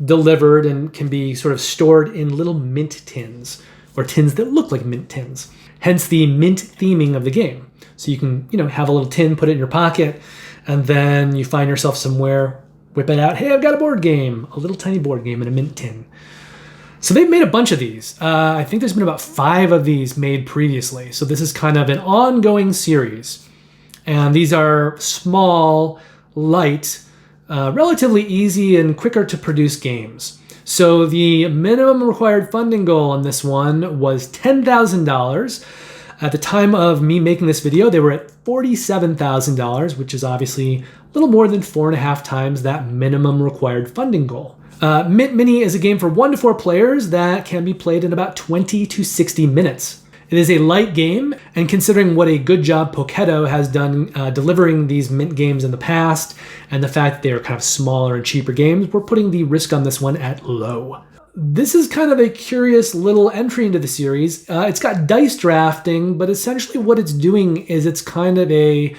delivered and can be sort of stored in little mint tins, or tins that look like mint tins. Hence the mint theming of the game. So you can, have a little tin, put it in your pocket, and then you find yourself somewhere, whip it out. Hey, I've got a board game, a little tiny board game in a mint tin. So they've made a bunch of these. I think there's been about 5 of these made previously. So this is kind of an ongoing series. And these are small, light, relatively easy and quicker to produce games. So the minimum required funding goal on this one was $10,000. At the time of me making this video, they were at $47,000, which is obviously a little more than 4.5 times that minimum required funding goal. Mint Mini is a game for 1 to 4 players that can be played in about 20 to 60 minutes. It is a light game, and considering what a good job Poketo has done delivering these Mint games in the past, and the fact that they are kind of smaller and cheaper games, we're putting the risk on this one at low. This is kind of a curious little entry into the series. It's got dice drafting, but essentially what it's doing is it's kind of a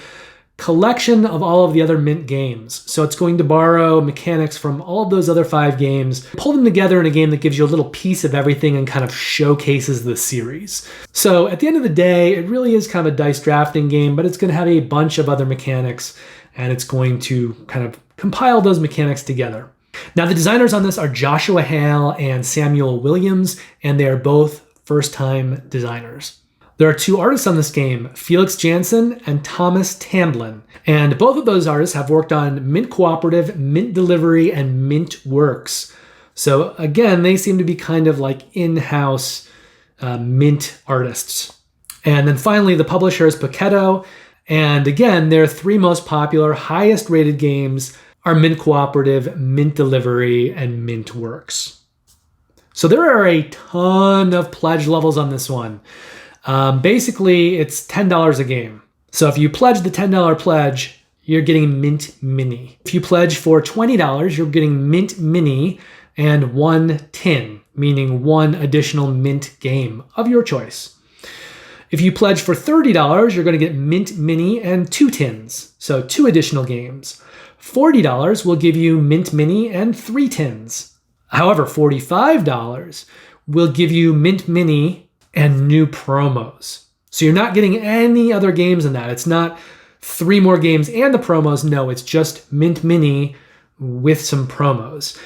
collection of all of the other Mint games. So it's going to borrow mechanics from all of those other 5 games, pull them together in a game that gives you a little piece of everything and kind of showcases the series. So at the end of the day, it really is kind of a dice drafting game, but it's going to have a bunch of other mechanics, and it's going to kind of compile those mechanics together. Now, the designers on this are Joshua Hale and Samuel Williams, and they are both first-time designers. There are 2 artists on this game, Felix Jansen and Thomas Tamblin. And both of those artists have worked on Mint Cooperative, Mint Delivery, and Mint Works. So again, they seem to be kind of like in-house Mint artists. And then finally, the publisher is Poketo. And again, their 3 most popular, highest rated games are Mint Cooperative, Mint Delivery, and Mint Works. So there are a ton of pledge levels on this one. Basically, it's $10 a game. So if you pledge the $10 pledge, you're getting Mint Mini. If you pledge for $20, you're getting Mint Mini and 1 tin, meaning one additional mint game of your choice. If you pledge for $30, you're going to get Mint Mini and 2 tins, so 2 additional games. $40 will give you Mint Mini and 3 tins. However, $45 will give you Mint Mini and new promos. So you're not getting any other games in that. It's not 3 more games and the promos. No, it's just Mint Mini with some promos.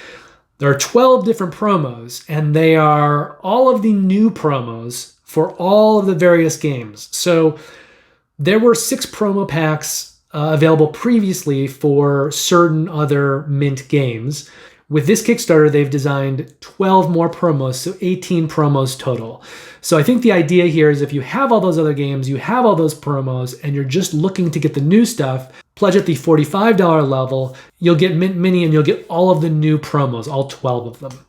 There are 12 different promos, and they are all of the new promos for all of the various games. So there were 6 promo packs available previously for certain other Mint games. With this Kickstarter, they've designed 12 more promos, so 18 promos total. So I think the idea here is if you have all those other games, you have all those promos, and you're just looking to get the new stuff, pledge at the $45 level, you'll get Mint Mini and you'll get all of the new promos, all 12 of them.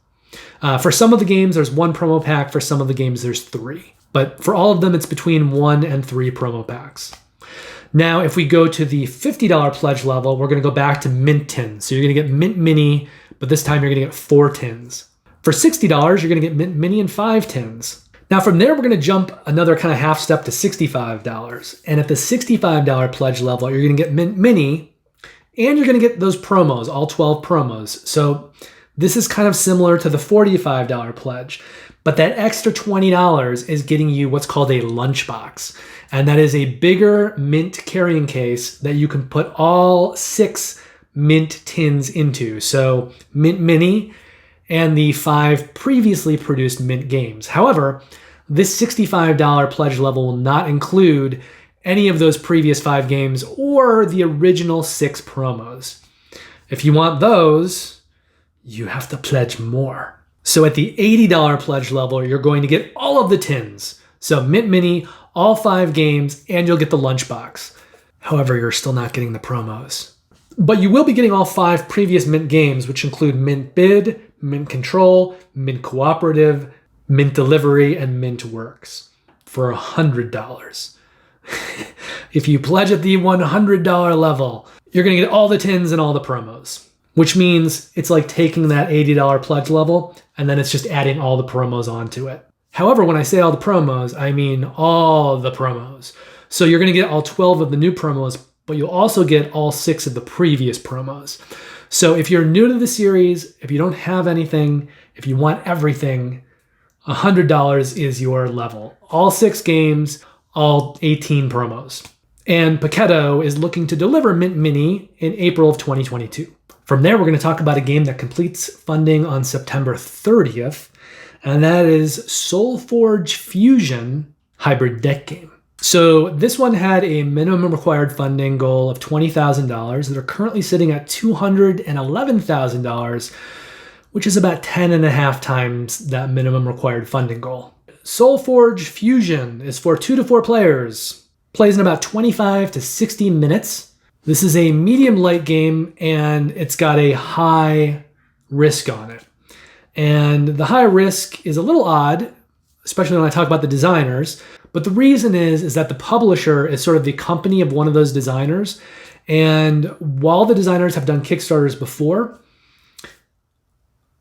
For some of the games, there's 1 promo pack. For some of the games, there's 3. But for all of them, it's between 1 and 3 promo packs. Now, if we go to the $50 pledge level, we're going to go back to Mint Tins. So you're going to get Mint Mini, but this time you're going to get 4 tins. For $60, you're going to get Mint Mini and 5 tins. Now from there, we're going to jump another kind of half step to $65. And at the $65 pledge level, you're going to get Mint Mini, and you're going to get those promos, all 12 promos. So this is kind of similar to the $45 pledge, but that extra $20 is getting you what's called a lunchbox. And that is a bigger Mint carrying case that you can put all 6 Mint tins into. So Mint Mini and the 5 previously produced Mint games. However, this $65 pledge level will not include any of those previous 5 games or the original 6 promos. If you want those, you have to pledge more. So at the $80 pledge level, you're going to get all of the tins. So Mint Mini, all 5 games, and you'll get the lunchbox. However, you're still not getting the promos. But you will be getting all 5 previous Mint games, which include Mint Bid, Mint Control, Mint Cooperative, Mint Delivery, and Mint Works for $100. If you pledge at the $100 level, you're going to get all the tins and all the promos, which means it's like taking that $80 pledge level and then it's just adding all the promos onto it. However, when I say all the promos, I mean all the promos. So you're going to get all 12 of the new promos, but you'll also get all 6 of the previous promos. So if you're new to the series, if you don't have anything, if you want everything, $100 is your level. All 6 games, all 18 promos. And Paketo is looking to deliver Mint Mini in April of 2022. From there, we're going to talk about a game that completes funding on September 30th, and that is SolForge Fusion hybrid deck game. So this one had a minimum required funding goal of $20,000. They're currently sitting at $211,000, which is about 10.5 times that minimum required funding goal. SolForge Fusion is for 2 to 4 players, plays in about 25 to 60 minutes. This is a medium light game, and it's got a high risk on it. And the high risk is a little odd, especially when I talk about the designers. But the reason is that the publisher is sort of the company of one of those designers. And while the designers have done Kickstarters before,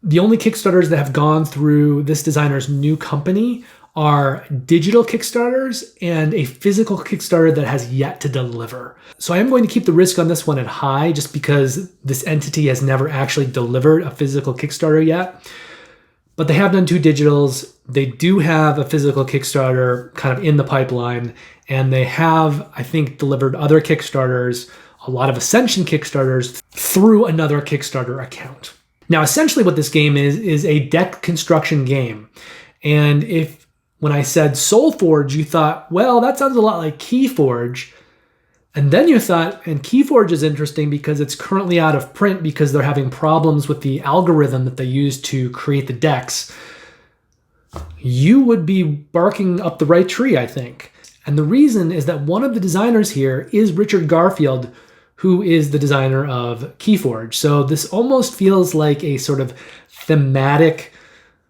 the only Kickstarters that have gone through this designer's new company are digital Kickstarters and a physical Kickstarter that has yet to deliver. So I am going to keep the risk on this one at high just because this entity has never actually delivered a physical Kickstarter yet. But they have done 2 digitals. They do have a physical Kickstarter kind of in the pipeline. And they have, I think, delivered other Kickstarters, a lot of Ascension Kickstarters, through another Kickstarter account. Now, essentially what this game is a deck construction game. And if when I said SolForge, you thought, well, that sounds a lot like Keyforge. And then you thought, and Keyforge is interesting because it's currently out of print because they're having problems with the algorithm that they use to create the decks. You would be barking up the right tree, I think. And the reason is that one of the designers here is Richard Garfield, who is the designer of Keyforge. So this almost feels like a sort of thematic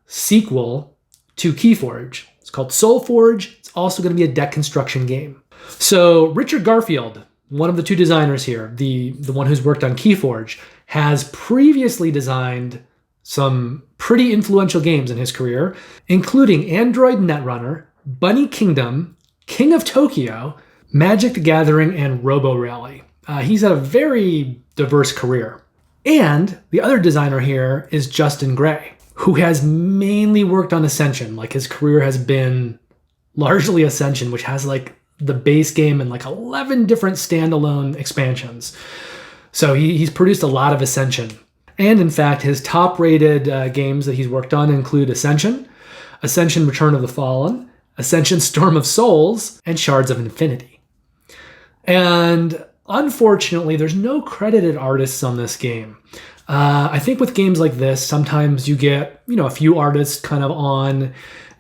sequel to Keyforge. It's called SolForge. It's also going to be a deck construction game. So Richard Garfield, one of the 2 designers here, the one who's worked on Keyforge, has previously designed some pretty influential games in his career, including Android Netrunner, Bunny Kingdom, King of Tokyo, Magic the Gathering, and Robo Rally. He's had a very diverse career. And the other designer here is Justin Gray, who has mainly worked on Ascension. Like, his career has been largely Ascension, which has like the base game and like 11 different standalone expansions. So he's produced a lot of Ascension. And in fact, his top-rated games that he's worked on include Ascension, Ascension Return of the Fallen, Ascension Storm of Souls, and Shards of Infinity. And unfortunately, there's no credited artists on this game. I think with games like this, sometimes you get, a few artists kind of on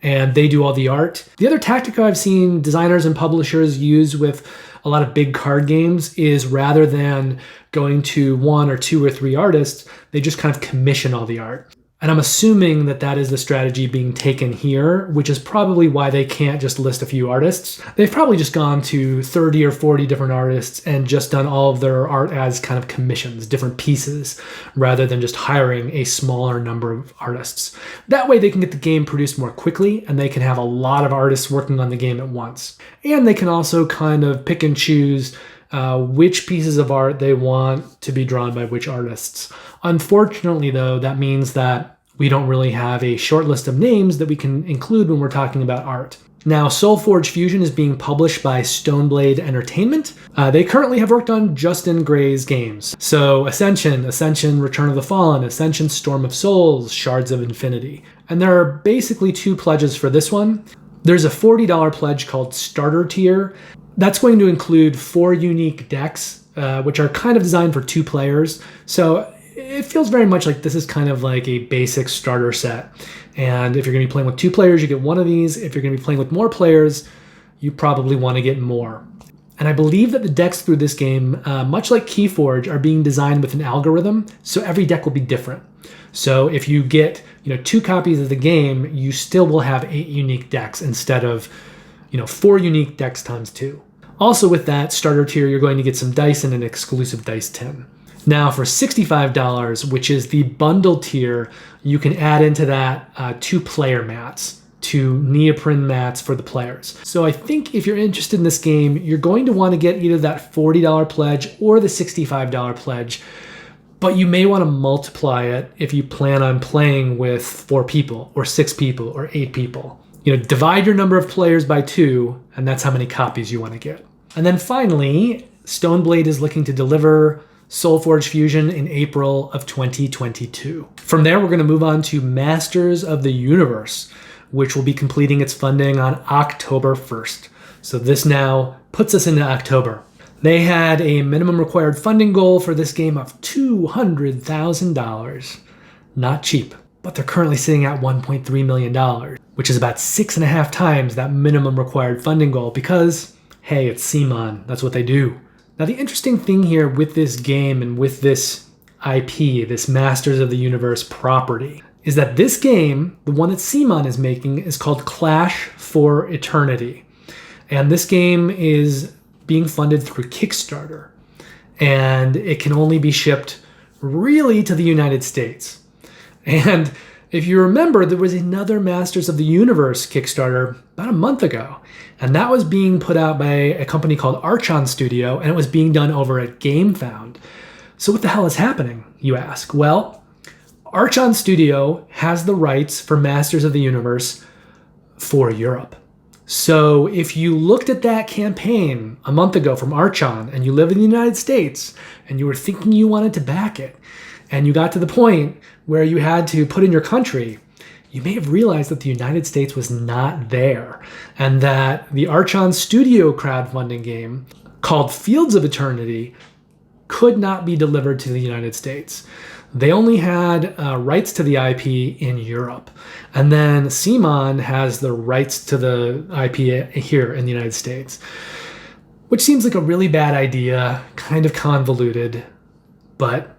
and they do all the art. The other tactic I've seen designers and publishers use with a lot of big card games is rather than going to one or two or three artists, they just kind of commission all the art. And I'm assuming that that is the strategy being taken here, which is probably why they can't just list a few artists. They've probably just gone to 30 or 40 different artists and just done all of their art as kind of commissions, different pieces, rather than just hiring a smaller number of artists. That way they can get the game produced more quickly and they can have a lot of artists working on the game at once. And they can also kind of pick and choose which pieces of art they want to be drawn by which artists. Unfortunately, though, that means that we don't really have a short list of names that we can include when we're talking about art. Now, SolForge Fusion is being published by Stoneblade Entertainment. They currently have worked on Justin Gray's games. So Ascension, Return of the Fallen, Ascension Storm of Souls, Shards of Infinity. And there are basically two pledges for this one. There's a $40 pledge called Starter Tier. That's going to include 4 unique decks, which are kind of designed for 2 players. So it feels very much like this is kind of like a basic starter set. And if you're going to be playing with 2 players, you get one of these. If you're going to be playing with more players, you probably want to get more. And I believe that the decks through this game, much like Keyforge, are being designed with an algorithm, so every deck will be different. So if you get 2 copies of the game, you still will have 8 unique decks instead of 4 unique decks times 2. Also with that starter tier, you're going to get some dice and an exclusive dice tin. Now for $65, which is the bundle tier, you can add into that 2 player mats, 2 neoprene mats for the players. So I think if you're interested in this game, you're going to want to get either that $40 pledge or the $65 pledge, but you may want to multiply it if you plan on playing with 4 people or 6 people or 8 people. Divide your number of players by 2, and that's how many copies you want to get. And then finally, Stoneblade is looking to deliver SolForge Fusion in April of 2022. From there, we're going to move on to Masters of the Universe, which will be completing its funding on October 1st. So this now puts us into October. They had a minimum required funding goal for this game of $200,000. Not cheap, but they're currently sitting at $1.3 million, which is about 6.5 times that minimum required funding goal because, hey, it's CMON. That's what they do. Now, the interesting thing here with this game and with this IP, this Masters of the Universe property, is that this game, the one that CMON is making, is called Clash for Eternity. And this game is being funded through Kickstarter. And it can only be shipped really to the United States. And if you remember, there was another Masters of the Universe Kickstarter about a month ago. And that was being put out by a company called Archon Studio, and it was being done over at Gamefound. So what the hell is happening, you ask? Well, Archon Studio has the rights for Masters of the Universe for Europe. So if you looked at that campaign a month ago from Archon, and you live in the United States, and you were thinking you wanted to back it, and you got to the point where you had to put in your country, you may have realized that the United States was not there, and that the Archon Studio crowdfunding game called Fields of Eternity could not be delivered to the United States. They only had rights to the IP in Europe, and then CMON has the rights to the IP here in the United States, which seems like a really bad idea, kind of convoluted, but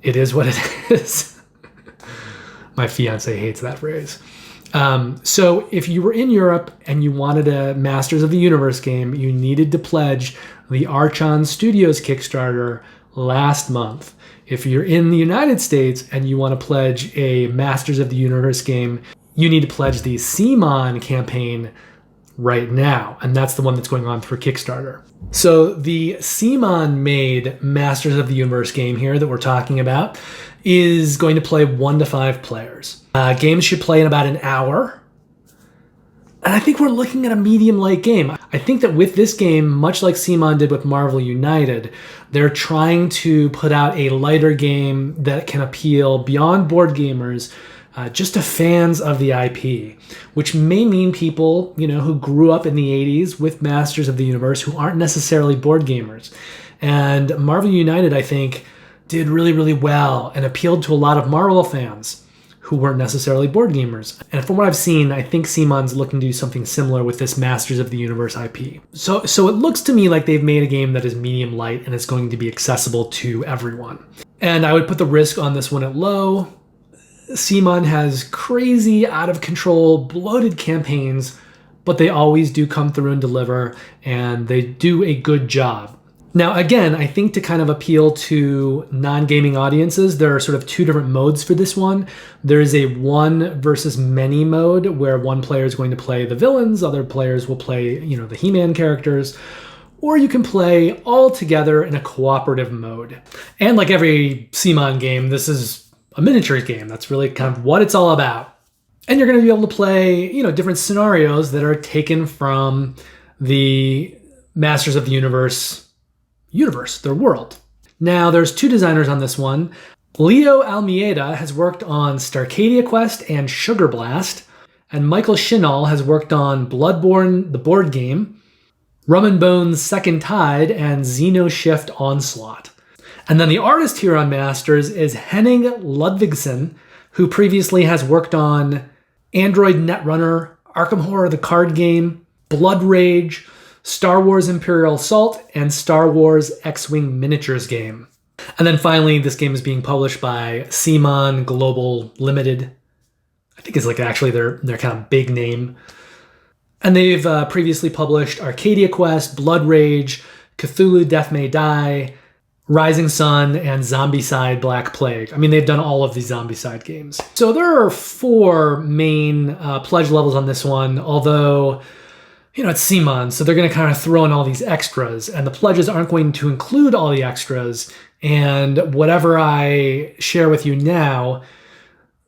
it is what it is. My fiance hates that phrase. So if you were in Europe and you wanted a Masters of the Universe game, you needed to pledge the Archon Studios Kickstarter last month. If you're in the United States and you want to pledge a Masters of the Universe game, you need to pledge the CMON campaign right now. And that's the one that's going on through Kickstarter. So the CMON made Masters of the Universe game here that we're talking about is going to play 1 to 5 players. Games should play in about an hour. And I think we're looking at a medium-light game. I think that with this game, much like CMON did with Marvel United, they're trying to put out a lighter game that can appeal beyond board gamers, just to fans of the IP, which may mean people, who grew up in the 80s with Masters of the Universe who aren't necessarily board gamers. And Marvel United, I think, did really, really well and appealed to a lot of Marvel fans who weren't necessarily board gamers. And from what I've seen, I think CMON's looking to do something similar with this Masters of the Universe IP. So it looks to me like they've made a game that is medium light and is going to be accessible to everyone. And I would put the risk on this one at low. CMON has crazy, out of control, bloated campaigns, but they always do come through and deliver, and they do a good job. Now, again, I think to kind of appeal to non-gaming audiences, there are sort of 2 different modes for this one. There is a one versus many mode where one player is going to play the villains, other players will play, the He-Man characters, or you can play all together in a cooperative mode. And like every CMON game, this is a miniatures game. That's really kind of what it's all about. And you're going to be able to play, different scenarios that are taken from the Masters of the Universe, their world. Now, there's 2 designers on this one. Leo Almeida has worked on Starcadia Quest and Sugar Blast, and Michael Shinall has worked on Bloodborne, the board game, Rum and Bones Second Tide, and Xenoshift Onslaught. And then the artist here on Masters is Henning Ludvigsen, who previously has worked on Android Netrunner, Arkham Horror the card game, Blood Rage, Star Wars Imperial Assault, and Star Wars X-Wing Miniatures game. And then finally, this game is being published by CMON Global Limited. I think it's actually their kind of big name. And they've previously published Arcadia Quest, Blood Rage, Cthulhu Death May Die, Rising Sun, and Zombicide Black Plague. I mean, they've done all of these Zombicide games. So there are 4 main pledge levels on this one, although it's CMON, so they're going to kind of throw in all these extras, and the pledges aren't going to include all the extras. And whatever I share with you now,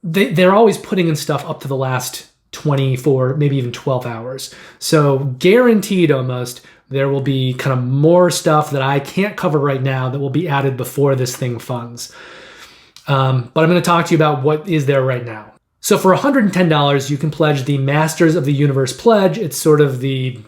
they're always putting in stuff up to the last 24, maybe even 12 hours. So guaranteed almost, there will be kind of more stuff that I can't cover right now that will be added before this thing funds. But I'm going to talk to you about what is there right now. So for $110, you can pledge the Masters of the Universe pledge. It's sort of the,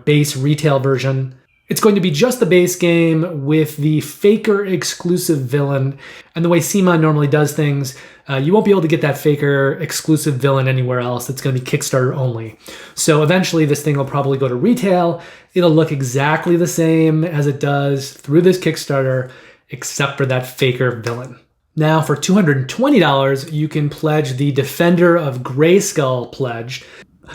base retail version. It's going to be just the base game with the Faker exclusive villain. And the way CMON normally does things, you won't be able to get that Faker exclusive villain anywhere else. It's going to be Kickstarter only. So eventually this thing will probably go to retail. It'll look exactly the same as it does through this Kickstarter, except for that Faker villain. Now, for $220, you can pledge the Defender of Grayskull pledge.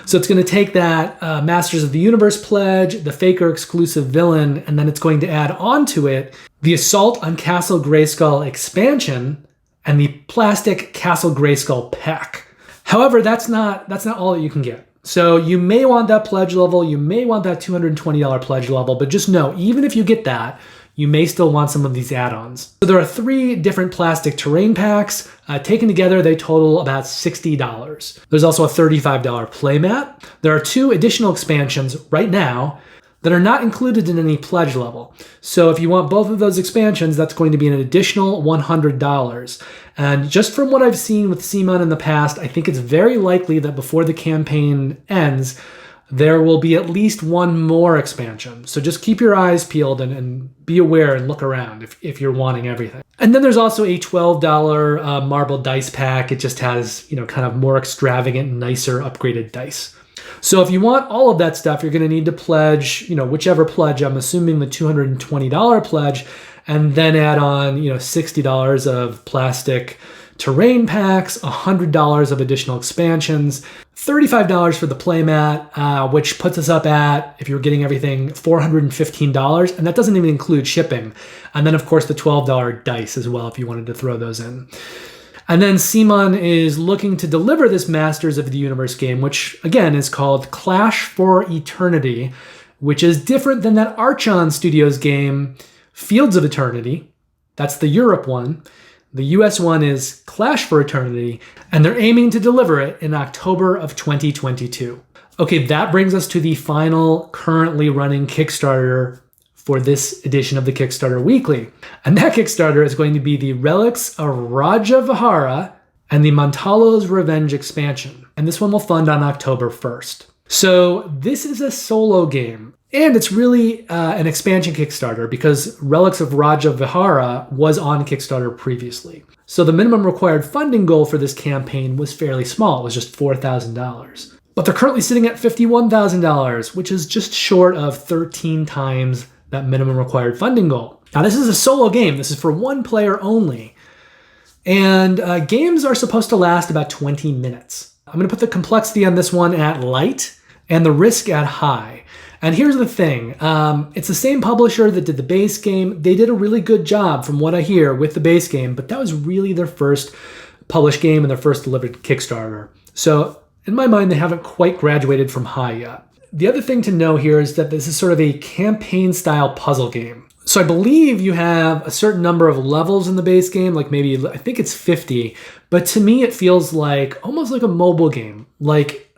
So it's going to take that Masters of the Universe pledge, the Faker exclusive villain, and then it's going to add onto it the Assault on Castle Grayskull expansion and the Plastic Castle Grayskull pack. However, that's not all that you can get. So you may want that pledge level, you may want that $220 pledge level, but just know, even if you get that, you may still want some of these add-ons. So there are 3 different plastic terrain packs. Taken together, they total about $60. There's also a $35 playmat. There are 2 additional expansions right now that are not included in any pledge level. So if you want both of those expansions, that's going to be an additional $100. And just from what I've seen with CMON in the past, I think it's very likely that before the campaign ends, there will be at least 1 more expansion. So just keep your eyes peeled and be aware and look around if you're wanting everything. And then there's also a $12 marble dice pack. It just has, kind of more extravagant, nicer, upgraded dice. So if you want all of that stuff, you're going to need to pledge, whichever pledge. I'm assuming the $220 pledge, and then add on, $60 of plastic terrain packs, $100 of additional expansions, $35 for the playmat, which puts us up at, if you're getting everything, $415, and that doesn't even include shipping. And then, of course, the $12 dice as well, if you wanted to throw those in. And then Simon is looking to deliver this Masters of the Universe game, which, again, is called Clash for Eternity, which is different than that Archon Studios game, Fields of Eternity. That's the Europe one. The US one is Clash for Eternity, and they're aiming to deliver it in October of 2022. Okay, that brings us to the final currently running Kickstarter for this edition of the Kickstarter Weekly. And that Kickstarter is going to be the Relics of Rajavihara and the Montalbo's Revenge expansion. And this one will fund on October 1st. So this is a solo game. And it's really an expansion Kickstarter because Relics of Rajavihara was on Kickstarter previously. So the minimum required funding goal for this campaign was fairly small. It was just $4,000. But they're currently sitting at $51,000, which is just short of 13 times that minimum required funding goal. Now, this is a solo game. This is for one player only. And games are supposed to last about 20 minutes. I'm going to put the complexity on this one at light and the risk at high. And here's the thing. It's the same publisher that did the base game. They did a really good job, from what I hear, with the base game, but that was really their first published game and their first delivered Kickstarter. So in my mind, they haven't quite graduated from high yet. The other thing to know here is that this is sort of a campaign-style puzzle game. So I believe you have a certain number of levels in the base game, like maybe, I think it's 50, but to me it feels like almost like a mobile game, like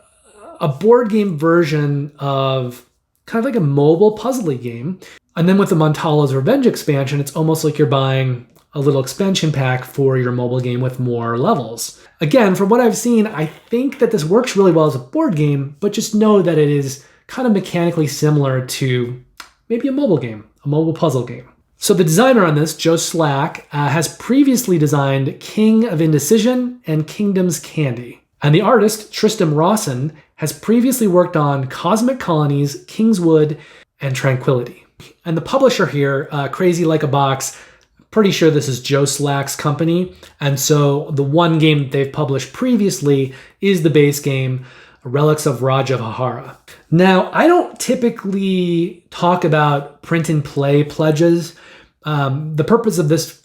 a board game version of kind of like a mobile puzzle-y game. And then with the Montalbo's Revenge expansion, it's almost like you're buying a little expansion pack for your mobile game with more levels. Again, from what I've seen, I think that this works really well as a board game, but just know that it is kind of mechanically similar to maybe a mobile game, a mobile puzzle game. So the designer on this, Joe Slack, has previously designed King of Indecision and Kingdom's Candy. And the artist, Tristram Rawson, has previously worked on Cosmic Colonies, Kingswood, and Tranquility. And the publisher here, Crazy Like a Box, pretty sure this is Joe Slack's company. And so the one game that they've published previously is the base game, Relics of Rajavihara. Now, I don't typically talk about print and play pledges. The purpose of this,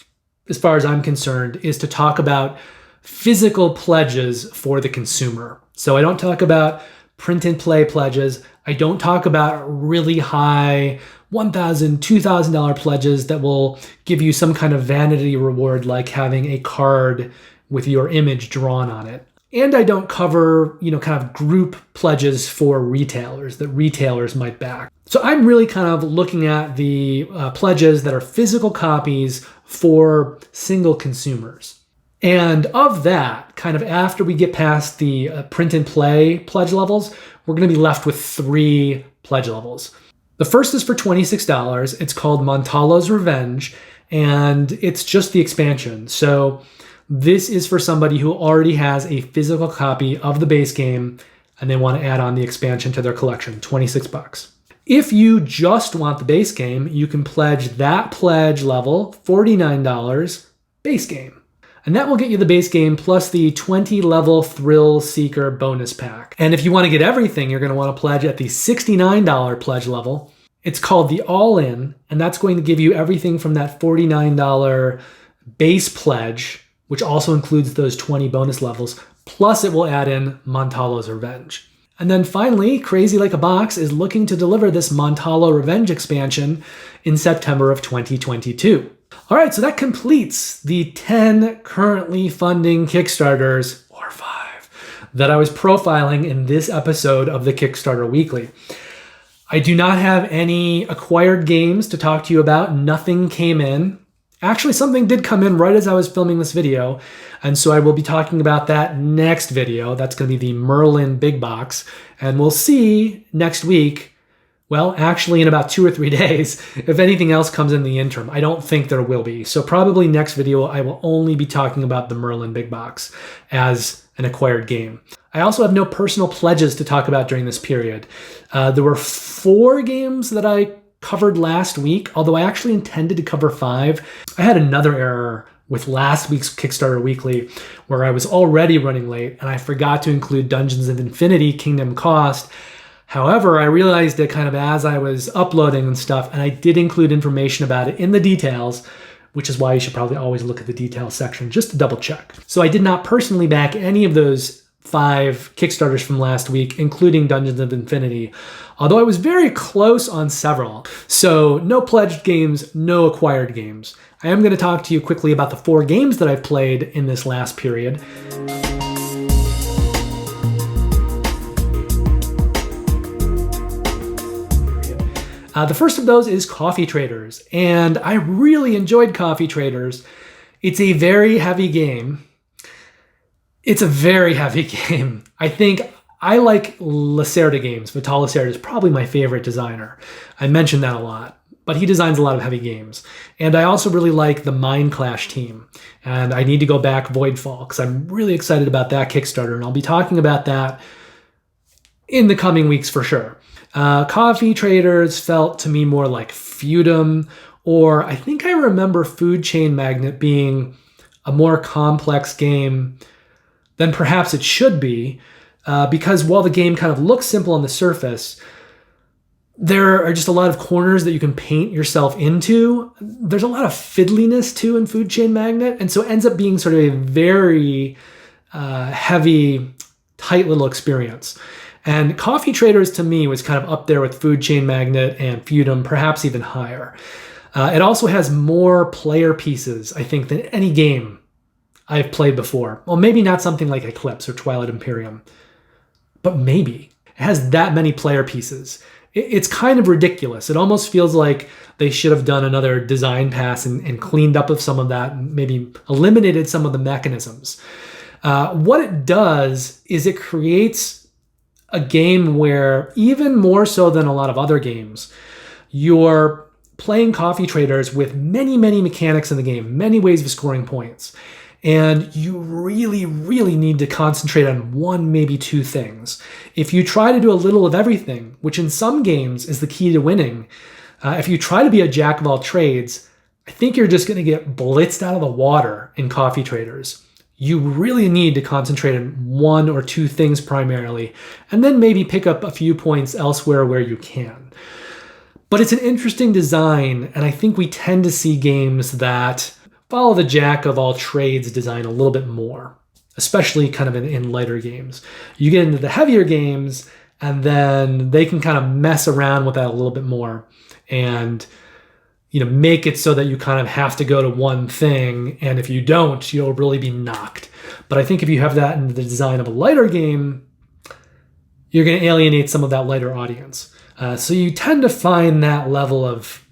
as far as I'm concerned, is to talk about physical pledges for the consumer. So I don't talk about print and play pledges. I don't talk about really high $1,000, $2,000 pledges that will give you some kind of vanity reward, like having a card with your image drawn on it. And I don't cover, kind of group pledges for retailers that retailers might back. So I'm really kind of looking at the pledges that are physical copies for single consumers. And of that, kind of after we get past the print and play pledge levels, we're going to be left with 3 pledge levels. The first is for $26. It's called Montalbo's Revenge, and it's just the expansion. So this is for somebody who already has a physical copy of the base game and they want to add on the expansion to their collection, $26. If you just want the base game, you can pledge that pledge level, $49, base game. And that will get you the base game plus the 20-level Thrill Seeker bonus pack. And if you want to get everything, you're going to want to pledge at the $69 pledge level. It's called the All-In, and that's going to give you everything from that $49 base pledge, which also includes those 20 bonus levels, plus it will add in Montalbo's Revenge. And then finally, Crazy Like a Box is looking to deliver this Montalbo Revenge expansion in September of 2022. All right, so that completes the 10 currently funding Kickstarters, or 5, that I was profiling in this episode of the Kickstarter Weekly. I do not have any acquired games to talk to you about. Nothing came in. Actually, something did come in right as I was filming this video, and so I will be talking about that next video. That's going to be the Merlin Big Box, and we'll see next week, well, actually in about 2 or 3 days, if anything else comes in the interim. I don't think there will be. So probably next video, I will only be talking about the Merlin Big Box as an acquired game. I also have no personal pledges to talk about during this period. There were 4 games that I covered last week, although I actually intended to cover 5. I had another error with last week's Kickstarter Weekly, where I was already running late and I forgot to include Dungeons of Infinity Kingdom Cost. However, I realized it kind of as I was uploading and stuff, and I did include information about it in the details, which is why you should probably always look at the details section just to double check. So I did not personally back any of those 5 Kickstarters from last week, including Dungeons of Infinity, although I was very close on several. So no pledged games, no acquired games. I am going to talk to you quickly about the 4 games that I've played in this last period. The first of those is Coffee Traders, and I really enjoyed Coffee Traders. It's a very heavy game. I think I like Lacerda games. Vital Lacerda is probably my favorite designer. I mentioned that a lot, but he designs a lot of heavy games. And I also really like the Mind Clash team, and I need to go back Voidfall because I'm really excited about that Kickstarter, and I'll be talking about that in the coming weeks for sure. Coffee Traders felt to me more like Feudum, or I think I remember Food Chain Magnate being a more complex game than perhaps it should be, because while the game kind of looks simple on the surface, there are just a lot of corners that you can paint yourself into. There's a lot of fiddliness too in Food Chain Magnate, and so it ends up being sort of a very heavy, tight little experience. And Coffee Traders to me was kind of up there with Food Chain Magnate and Feudum, perhaps even higher. It also has more player pieces, I think, than any game I've played before. Well, maybe not something like Eclipse or Twilight Imperium, but maybe. It has that many player pieces. It's kind of ridiculous. It almost feels like they should have done another design pass and cleaned up of some of that, and maybe eliminated some of the mechanisms. What it does is it creates a game where, even more so than a lot of other games, you're playing Coffee Traders with many, many mechanics in the game, many ways of scoring points. And you really, really need to concentrate on one, maybe 2 things. If you try to do a little of everything, which in some games is the key to winning, if you try to be a jack of all trades, I think you're just going to get blitzed out of the water in Coffee Traders. You really need to concentrate on 1 or 2 things primarily, and then maybe pick up a few points elsewhere where you can. But it's an interesting design, and I think we tend to see games that follow the jack of all trades design a little bit more, especially kind of in lighter games. You get into the heavier games, and then they can kind of mess around with that a little bit more, and make it so that you kind of have to go to one thing, and if you don't, you'll really be knocked. But I think if you have that in the design of a lighter game, you're going to alienate some of that lighter audience. So you tend to find that level of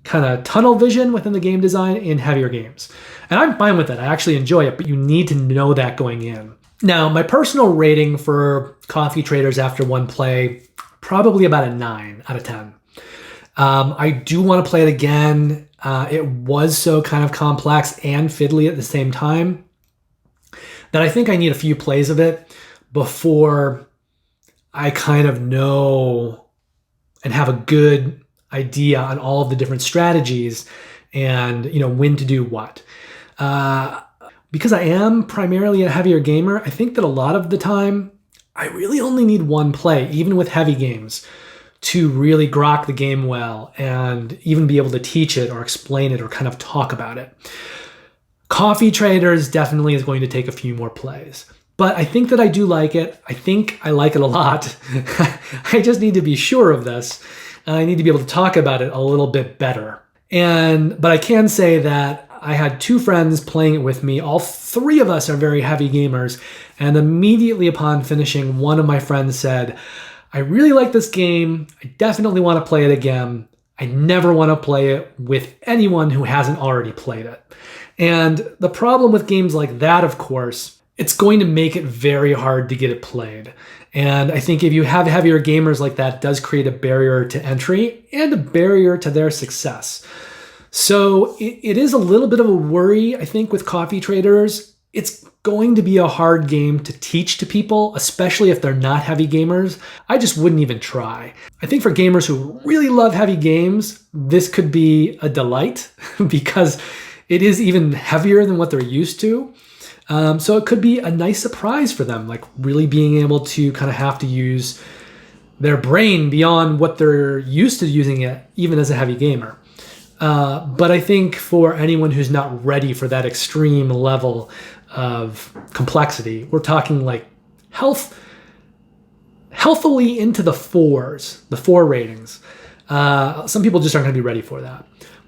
kind of tunnel vision within the game design in heavier games. And I'm fine with it. I actually enjoy it, but you need to know that going in. Now, my personal rating for Coffee Traders after one play, probably about a 9 out of 10. I do want to play it again. It was so kind of complex and fiddly at the same time that I think I need a few plays of it before I kind of know and have a good idea on all of the different strategies and, when to do what. Because I am primarily a heavier gamer, I think that a lot of the time I really only need one play, even with heavy games, to really grok the game well and even be able to teach it or explain it or kind of talk about it. Coffee Traders definitely is going to take a few more plays, but I think that I do like it. I think I like it a lot. I just need to be sure of this. I need to be able to talk about it a little bit better. But I can say that I had 2 friends playing it with me. All 3 of us are very heavy gamers, and immediately upon finishing, one of my friends said, I really like this game. I definitely want to play it again. I never want to play it with anyone who hasn't already played it. And the problem with games like that, of course, it's going to make it very hard to get it played. And I think if you have heavier gamers like that, it does create a barrier to entry and a barrier to their success. So it is a little bit of a worry, I think, with Coffee Traders. It's going to be a hard game to teach to people, especially if they're not heavy gamers. I just wouldn't even try. I think for gamers who really love heavy games, this could be a delight because it is even heavier than what they're used to. So it could be a nice surprise for them, like really being able to kind of have to use their brain beyond what they're used to using it, even as a heavy gamer. But I think for anyone who's not ready for that extreme level of complexity, we're talking like healthily into the 4s, the 4 ratings. Some people just aren't going to be ready for that.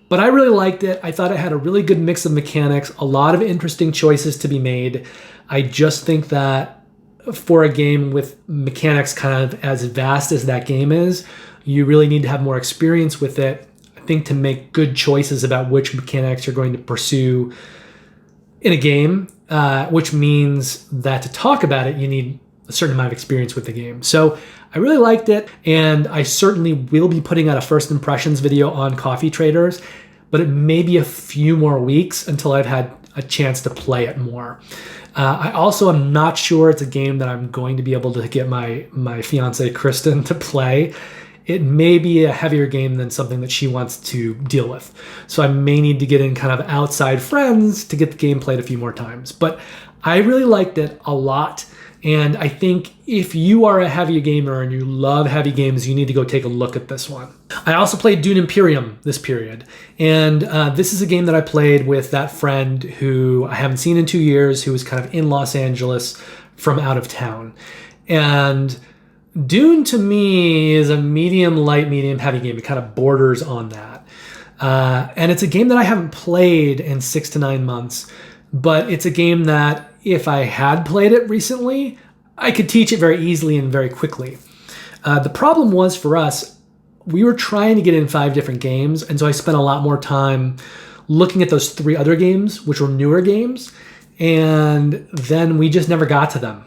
But I really liked it. I thought it had a really good mix of mechanics, a lot of interesting choices to be made. I just think that for a game with mechanics kind of as vast as that game is, you really need to have more experience with it, I think, to make good choices about which mechanics you're going to pursue in a game, which means that to talk about it, you need a certain amount of experience with the game. So I really liked it, and I certainly will be putting out a first impressions video on Coffee Traders, but it may be a few more weeks until I've had a chance to play it more. I also am not sure it's a game that I'm going to be able to get my fiance Kristen to play. It may be a heavier game than something that she wants to deal with. So I may need to get in kind of outside friends to get the game played a few more times. But I really liked it a lot. And I think if you are a heavy gamer and you love heavy games, you need to go take a look at this one. I also played Dune Imperium this period. And this is a game that I played with that friend who I haven't seen in 2 years, who was kind of in Los Angeles from out of town. And Dune to me is a medium light, medium heavy game. It kind of borders on that. And it's a game that I haven't played in 6 to 9 months, but it's a game that if I had played it recently, I could teach it very easily and very quickly. The problem was for us, we were trying to get in 5 different games, and so I spent a lot more time looking at those 3 other games, which were newer games, and then we just never got to them.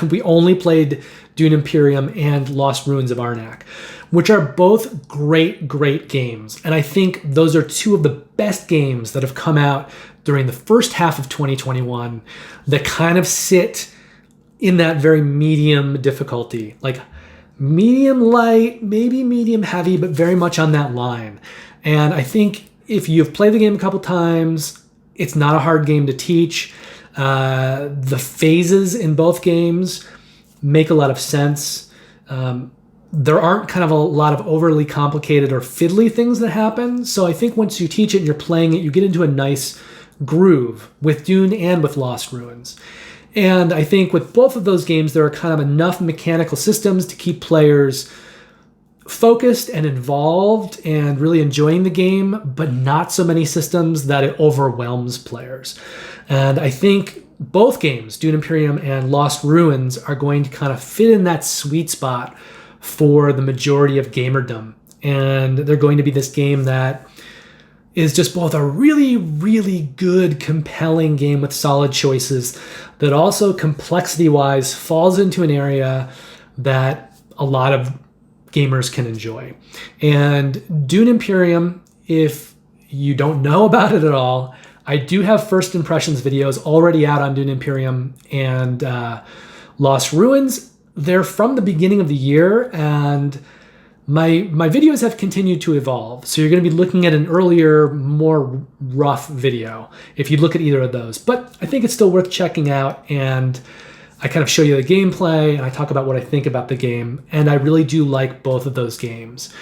We only played Dune Imperium and Lost Ruins of Arnak, which are both great, great games. And I think those are 2 of the best games that have come out during the first half of 2021 that kind of sit in that very medium difficulty, like medium light, maybe medium heavy, but very much on that line. And I think if you've played the game a couple times, it's not a hard game to teach. The phases in both games make a lot of sense. There aren't kind of a lot of overly complicated or fiddly things that happen. So I think once you teach it and you're playing it, you get into a nice groove with Dune and with Lost Ruins. And I think with both of those games, there are kind of enough mechanical systems to keep players focused and involved and really enjoying the game, but not so many systems that it overwhelms players. And I think both games, Dune Imperium and Lost Ruins, are going to kind of fit in that sweet spot for the majority of gamerdom. And they're going to be this game that is just both a really, really good, compelling game with solid choices that also complexity-wise falls into an area that a lot of gamers can enjoy. And Dune Imperium, if you don't know about it at all, I do have first impressions videos already out on Dune Imperium and Lost Ruins. They're from the beginning of the year, and my videos have continued to evolve. So you're going to be looking at an earlier, more rough video if you look at either of those. But I think it's still worth checking out, and I kind of show you the gameplay, and I talk about what I think about the game, and I really do like both of those games.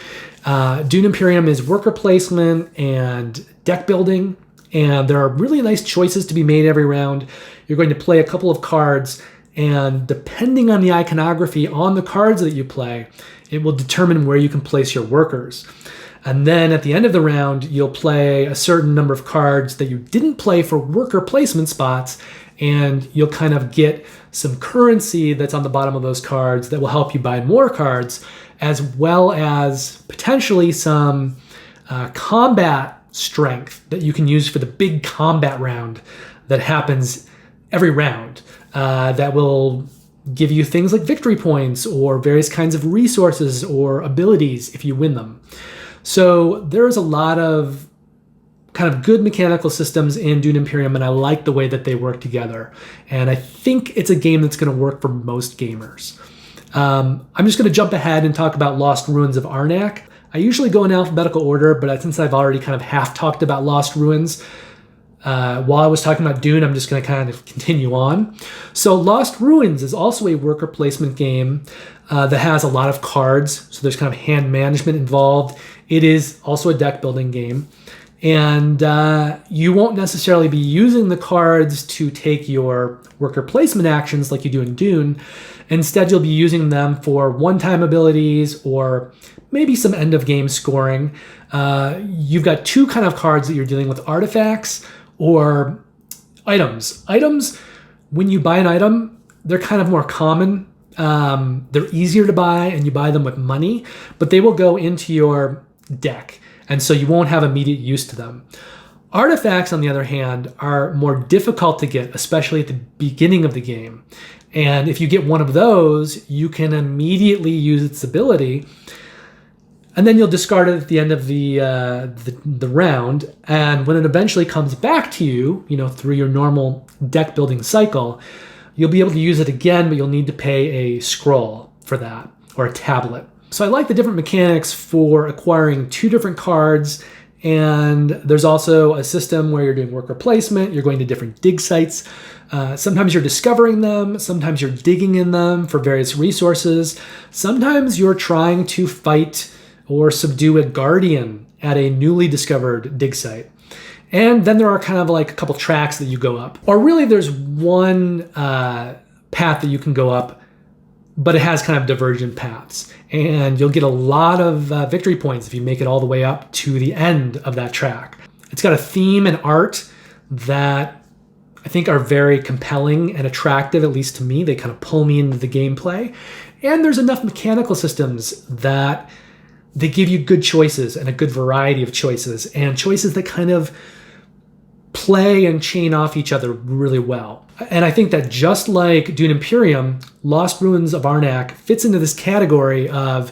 Dune Imperium is worker placement and deck building, and there are really nice choices to be made every round. You're going to play a couple of cards, and depending on the iconography on the cards that you play, it will determine where you can place your workers. And then at the end of the round, you'll play a certain number of cards that you didn't play for worker placement spots, and you'll kind of get some currency that's on the bottom of those cards that will help you buy more cards, as well as potentially some combat strength that you can use for the big combat round that happens every round, that will give you things like victory points or various kinds of resources or abilities if you win them. So there's a lot of kind of good mechanical systems in Dune Imperium, and I like the way that they work together. And I think it's a game that's going to work for most gamers. I'm just going to jump ahead and talk about Lost Ruins of Arnak. I usually go in alphabetical order, but since I've already kind of half talked about Lost Ruins, While I was talking about Dune, I'm just going to kind of continue on. So Lost Ruins is also a worker placement game that has a lot of cards. So there's kind of hand management involved. It is also a deck building game. And you won't necessarily be using the cards to take your worker placement actions like you do in Dune. Instead, you'll be using them for one-time abilities or maybe some end-of-game scoring. You've got two kind of cards that you're dealing with: artifacts or items. Items, when you buy an item, they're kind of more common. They're easier to buy, and you buy them with money, but they will go into your deck, and so you won't have immediate use to them. Artifacts, on the other hand, are more difficult to get, especially at the beginning of the game. And if you get one of those, you can immediately use its ability, and then you'll discard it at the end of the round. And when it eventually comes back to you, through your normal deck building cycle, you'll be able to use it again, but you'll need to pay a scroll for that, or a tablet. So I like the different mechanics for acquiring two different cards. And there's also a system where you're doing worker placement. You're going to different dig sites. Sometimes you're discovering them. Sometimes you're digging in them for various resources. Sometimes you're trying to fight or subdue a guardian at a newly discovered dig site. And then there are kind of like a couple tracks that you go up. Or really there's one path that you can go up, but it has kind of divergent paths. And you'll get a lot of victory points if you make it all the way up to the end of that track. It's got a theme and art that I think are very compelling and attractive, at least to me. They kind of pull me into the gameplay. And there's enough mechanical systems that they give you good choices and a good variety of choices, and choices that kind of play and chain off each other really well. And I think that just like Dune Imperium, Lost Ruins of Arnak fits into this category of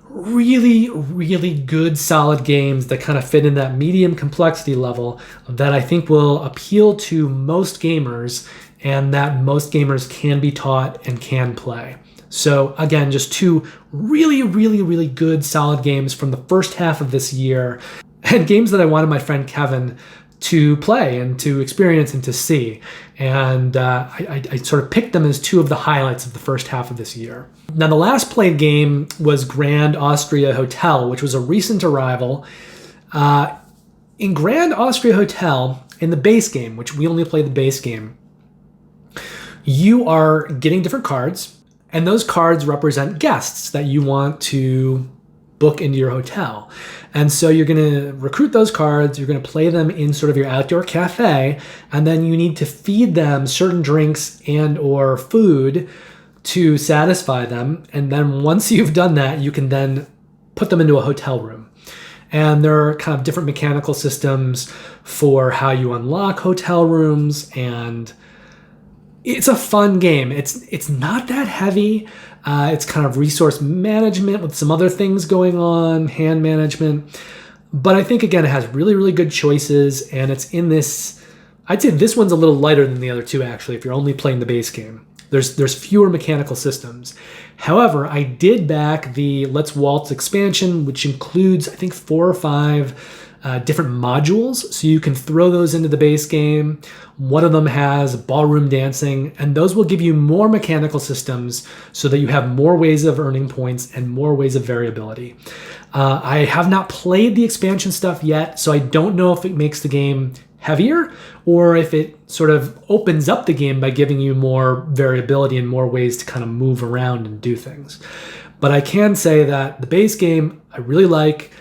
really, really good, solid games that kind of fit in that medium complexity level that I think will appeal to most gamers, and that most gamers can be taught and can play. So again, just two really, really, really good, solid games from the first half of this year, and games that I wanted my friend Kevin to play and to experience and to see. And I sort of picked them as two of the highlights of the first half of this year. Now, the last played game was Grand Austria Hotel, which was a recent arrival. In Grand Austria Hotel, in the base game, which we only played the base game, you are getting different cards, and those cards represent guests that you want to book into your hotel. And so you're going to recruit those cards, you're going to play them in sort of your outdoor cafe, and then you need to feed them certain drinks and or food to satisfy them. And then once you've done that, you can then put them into a hotel room. And there are kind of different mechanical systems for how you unlock hotel rooms, and it's a fun game. It's not that heavy. It's kind of resource management with some other things going on, hand management. But I think, again, it has really, really good choices, and it's in this... I'd say this one's a little lighter than the other two, actually, if you're only playing the base game. There's fewer mechanical systems. However, I did back the Let's Waltz expansion, which includes, I think, 4 or 5 different modules, so you can throw those into the base game. One of them has ballroom dancing, and those will give you more mechanical systems so that you have more ways of earning points and more ways of variability. I have not played the expansion stuff yet, so I don't know if it makes the game heavier or if it sort of opens up the game by giving you more variability and more ways to kind of move around and do things. But I can say that the base game I really like.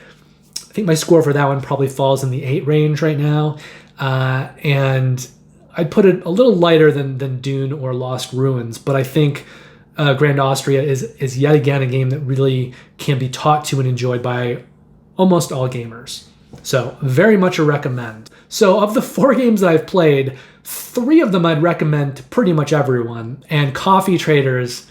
I think my score for that one probably falls in the 8 range right now. And I'd put it a little lighter than Dune or Lost Ruins, but I think Grand Austria is yet again a game that really can be taught to and enjoyed by almost all gamers. So very much a recommend. So of the 4 games that I've played, 3 of them I'd recommend to pretty much everyone. And Coffee Traders,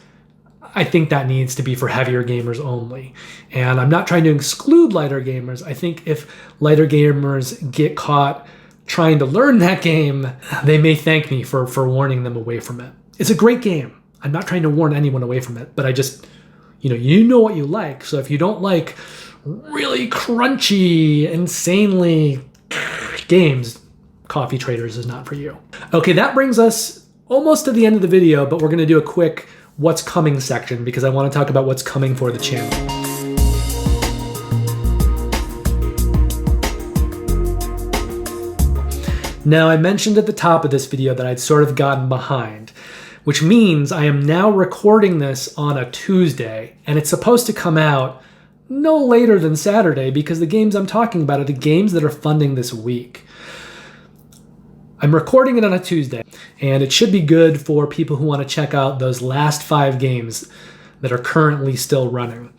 I think that needs to be for heavier gamers only. And I'm not trying to exclude lighter gamers. I think if lighter gamers get caught trying to learn that game, they may thank me for warning them away from it. It's a great game. I'm not trying to warn anyone away from it, but I just, you know what you like. So if you don't like really crunchy, insanely games, Coffee Traders is not for you. Okay, that brings us almost to the end of the video, but we're going to do a quick what's coming section because I want to talk about what's coming for the channel. Now, I mentioned at the top of this video that I'd sort of gotten behind, which means I am now recording this on a Tuesday, and it's supposed to come out no later than Saturday because the games I'm talking about are the games that are funding this week. I'm recording it on a Tuesday, and it should be good for people who want to check out those last 5 games that are currently still running.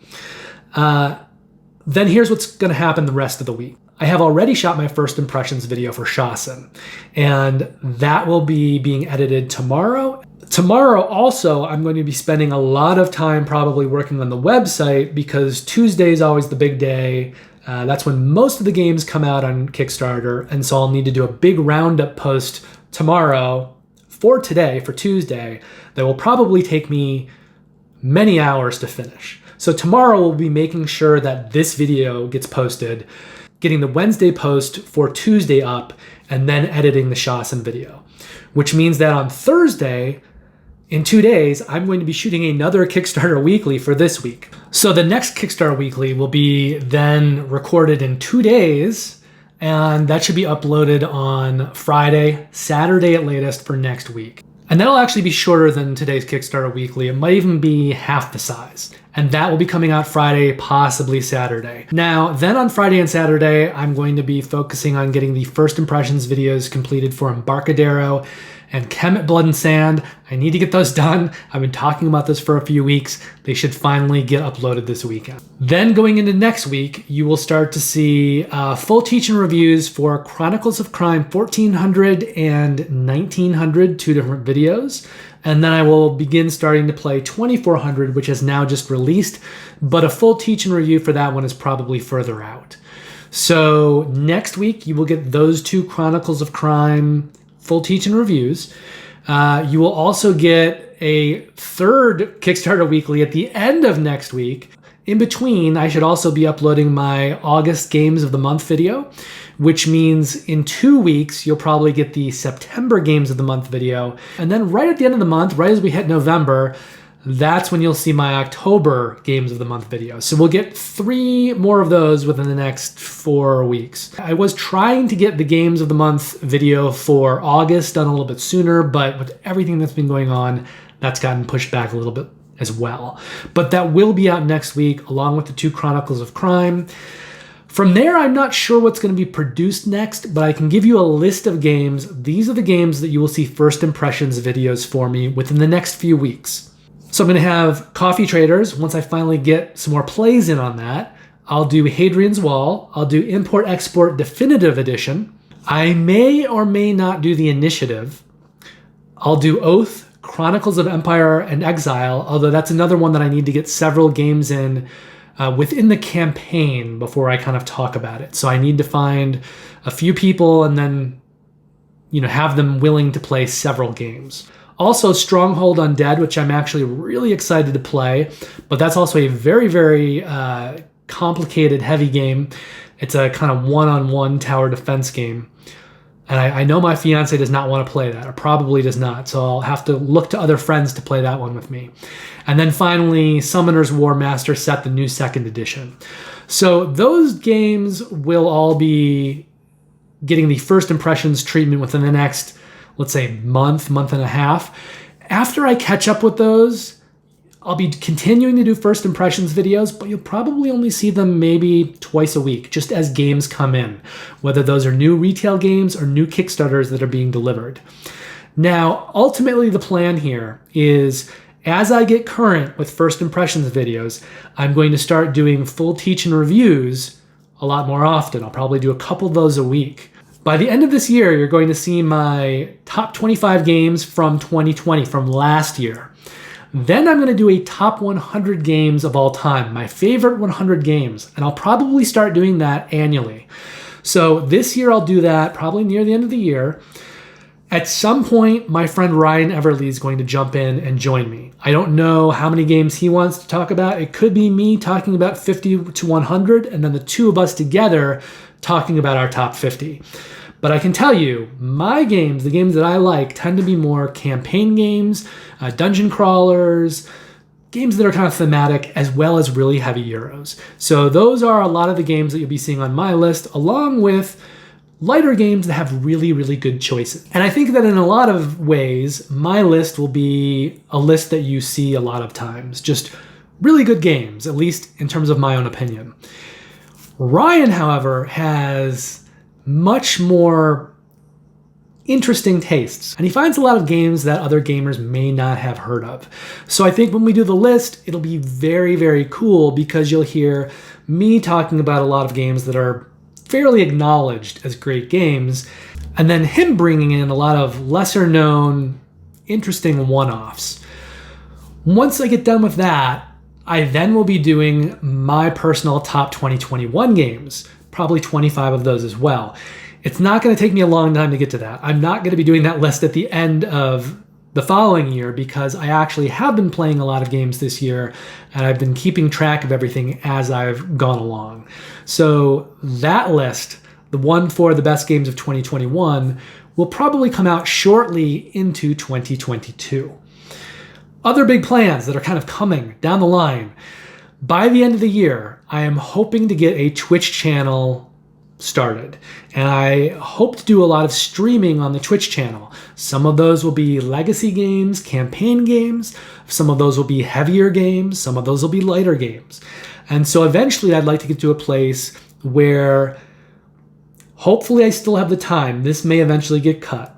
Then here's what's going to happen the rest of the week. I have already shot my first impressions video for Shasen, and that will be being edited tomorrow. Tomorrow also, I'm going to be spending a lot of time probably working on the website because Tuesday is always the big day. That's when most of the games come out on Kickstarter, and so I'll need to do a big roundup post tomorrow for today, for Tuesday, that will probably take me many hours to finish. So tomorrow we'll be making sure that this video gets posted, getting the Wednesday post for Tuesday up, and then editing the Shasen video, which means that on Thursday, in 2 days, I'm going to be shooting another Kickstarter Weekly for this week. So the next Kickstarter Weekly will be then recorded in 2 days, and that should be uploaded on Friday, Saturday at latest for next week. And that'll actually be shorter than today's Kickstarter Weekly. It might even be half the size. And that will be coming out Friday, possibly Saturday. Now, then on Friday and Saturday, I'm going to be focusing on getting the first impressions videos completed for Embarcadero and Kemet Blood and Sand. I need to get those done. I've been talking about this for a few weeks. They should finally get uploaded this weekend. Then going into next week, you will start to see full teach-in reviews for Chronicles of Crime 1400 and 1900, 2 different videos. And then I will begin starting to play 2400, which is now just released, but a full teach-in review for that one is probably further out. So next week, you will get those 2 Chronicles of Crime full teach-in reviews. You will also get a third Kickstarter Weekly at the end of next week. In between, I should also be uploading my August Games of the Month video, which means in 2 weeks, you'll probably get the September Games of the Month video. And then right at the end of the month, right as we hit November, that's when you'll see my October Games of the Month video. So we'll get 3 more of those within the next 4 weeks. I was trying to get the Games of the Month video for August done a little bit sooner, but with everything that's been going on, that's gotten pushed back a little bit as well. But that will be out next week, along with the 2 Chronicles of Crime. From there, I'm not sure what's going to be produced next, but I can give you a list of games. These are the games that you will see first impressions videos for me within the next few weeks. So I'm going to have Coffee Traders. Once I finally get some more plays in on that, I'll do Hadrian's Wall. I'll do Import-Export Definitive Edition. I may or may not do the Initiative. I'll do Oath, Chronicles of Empire and Exile, although that's another one that I need to get several games in within the campaign before I kind of talk about it. So I need to find a few people and then, have them willing to play several games. Also, Stronghold Undead, which I'm actually really excited to play, but that's also a very, very complicated, heavy game. It's a kind of one-on-one tower defense game. And I know my fiance does not want to play that, or probably does not, so I'll have to look to other friends to play that one with me. And then finally, Summoner's War Master Set, the new 2nd edition. So those games will all be getting the first impressions treatment within the next, let's say, month and a half. After I catch up with those, I'll be continuing to do first impressions videos, but you'll probably only see them maybe twice a week, just as games come in, whether those are new retail games or new Kickstarters that are being delivered. Now, ultimately, the plan here is as I get current with first impressions videos, I'm going to start doing full teach-in reviews a lot more often. I'll probably do a couple of those a week. By the end of this year, you're going to see my top 25 games from 2020, from last year. Then I'm going to do a top 100 games of all time, my favorite 100 games, and I'll probably start doing that annually. So this year I'll do that probably near the end of the year. At some point, my friend Ryan Everly is going to jump in and join me. I don't know how many games he wants to talk about. It could be me talking about 50 to 100, and then the 2 of us together talking about our top 50. But I can tell you, my games, the games that I like, tend to be more campaign games, dungeon crawlers, games that are kind of thematic, as well as really heavy Euros. So those are a lot of the games that you'll be seeing on my list, along with lighter games that have really, really good choices. And I think that in a lot of ways, my list will be a list that you see a lot of times. Just really good games, at least in terms of my own opinion. Ryan, however, has much more interesting tastes, and he finds a lot of games that other gamers may not have heard of. So I think when we do the list, it'll be very, very cool because you'll hear me talking about a lot of games that are fairly acknowledged as great games, and then him bringing in a lot of lesser known, interesting one-offs. Once I get done with that, I then will be doing my personal top 2021 games, probably 25 of those as well. It's not going to take me a long time to get to that. I'm not going to be doing that list at the end of the following year because I actually have been playing a lot of games this year and I've been keeping track of everything as I've gone along. So that list, the one for the best games of 2021, will probably come out shortly into 2022. Other big plans that are kind of coming down the line. By the end of the year, I am hoping to get a Twitch channel started. And I hope to do a lot of streaming on the Twitch channel. Some of those will be legacy games, campaign games. Some of those will be heavier games. Some of those will be lighter games. And so eventually I'd like to get to a place where hopefully I still have the time. This may eventually get cut.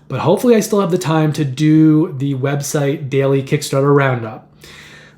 But hopefully I still have the time to do the website daily Kickstarter roundup.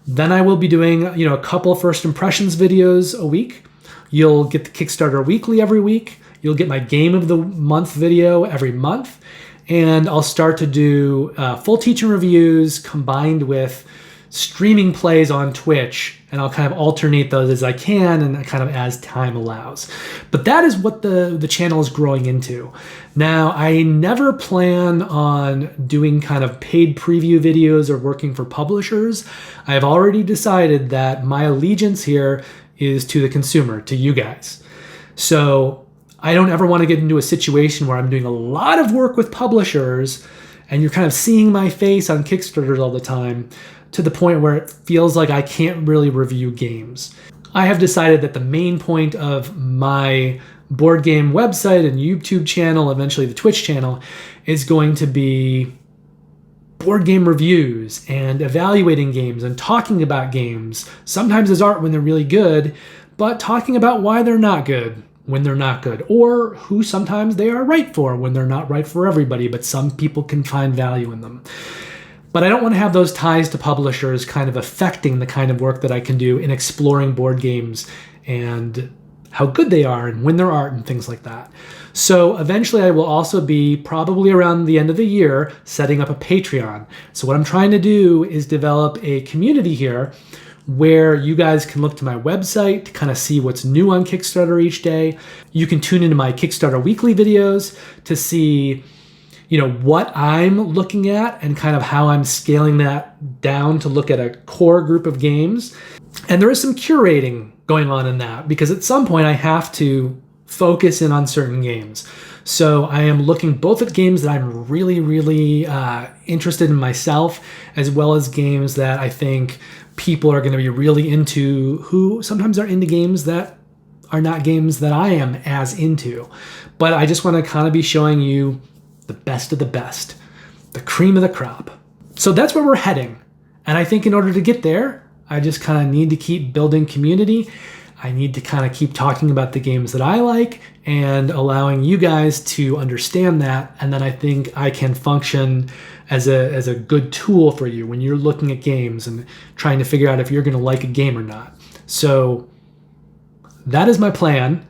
Then I will be doing, a couple first impressions videos a week. You'll get the Kickstarter weekly every week. You'll get my game of the month video every month. And I'll start to do full teaching reviews combined with streaming plays on Twitch. And I'll kind of alternate those as I can and kind of as time allows. But that is what the channel is growing into. Now, I never plan on doing kind of paid preview videos or working for publishers. I have already decided that my allegiance here is to the consumer, to you guys. So I don't ever want to get into a situation where I'm doing a lot of work with publishers and you're kind of seeing my face on Kickstarters all the time to the point where it feels like I can't really review games. I have decided that the main point of my board game website and YouTube channel, eventually the Twitch channel, is going to be board game reviews and evaluating games and talking about games, sometimes as art when they're really good, but talking about why they're not good when they're not good, or who sometimes they are right for when they're not right for everybody, but some people can find value in them. But I don't want to have those ties to publishers kind of affecting the kind of work that I can do in exploring board games and how good they are and when they're art and things like that. So eventually I will also be, probably around the end of the year, setting up a Patreon. So what I'm trying to do is develop a community here where you guys can look to my website to kind of see what's new on Kickstarter each day. You can tune into my Kickstarter weekly videos to see, what I'm looking at and kind of how I'm scaling that down to look at a core group of games. And there is some curating going on in that because at some point I have to focus in on certain games. So I am looking both at games that I'm really, really interested in myself, as well as games that I think people are going to be really into, who sometimes are into games that are not games that I am as into. But I just want to kind of be showing you the best of the best, the cream of the crop. So that's where we're heading. And I think in order to get there, I just kind of need to keep building community. I need to kind of keep talking about the games that I like and allowing you guys to understand that. And then I think I can function as a good tool for you when you're looking at games and trying to figure out if you're going to like a game or not. So that is my plan.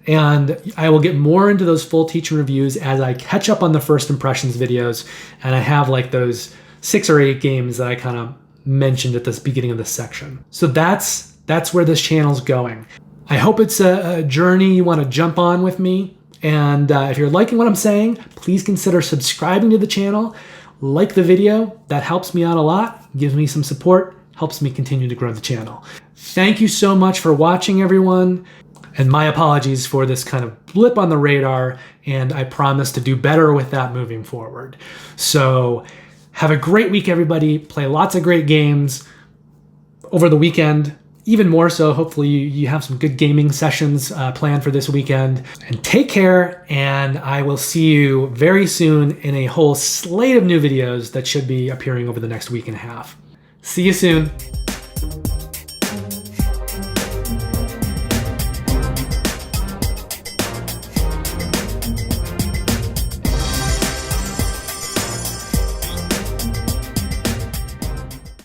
And I will get more into those full teacher reviews as I catch up on the first impressions videos. And I have like those 6 or 8 games that I kind of mentioned at the beginning of this section. So that's where this channel's going. I hope it's a journey you want to jump on with me. And if you're liking what I'm saying, please consider subscribing to the channel. Like the video. That helps me out a lot, gives me some support, helps me continue to grow the channel. Thank you so much for watching, everyone. And my apologies for this kind of blip on the radar, and I promise to do better with that moving forward. So have a great week, everybody. Play lots of great games over the weekend. Even more so, hopefully you have some good gaming sessions planned for this weekend. And take care, and I will see you very soon in a whole slate of new videos that should be appearing over the next week and a half. See you soon.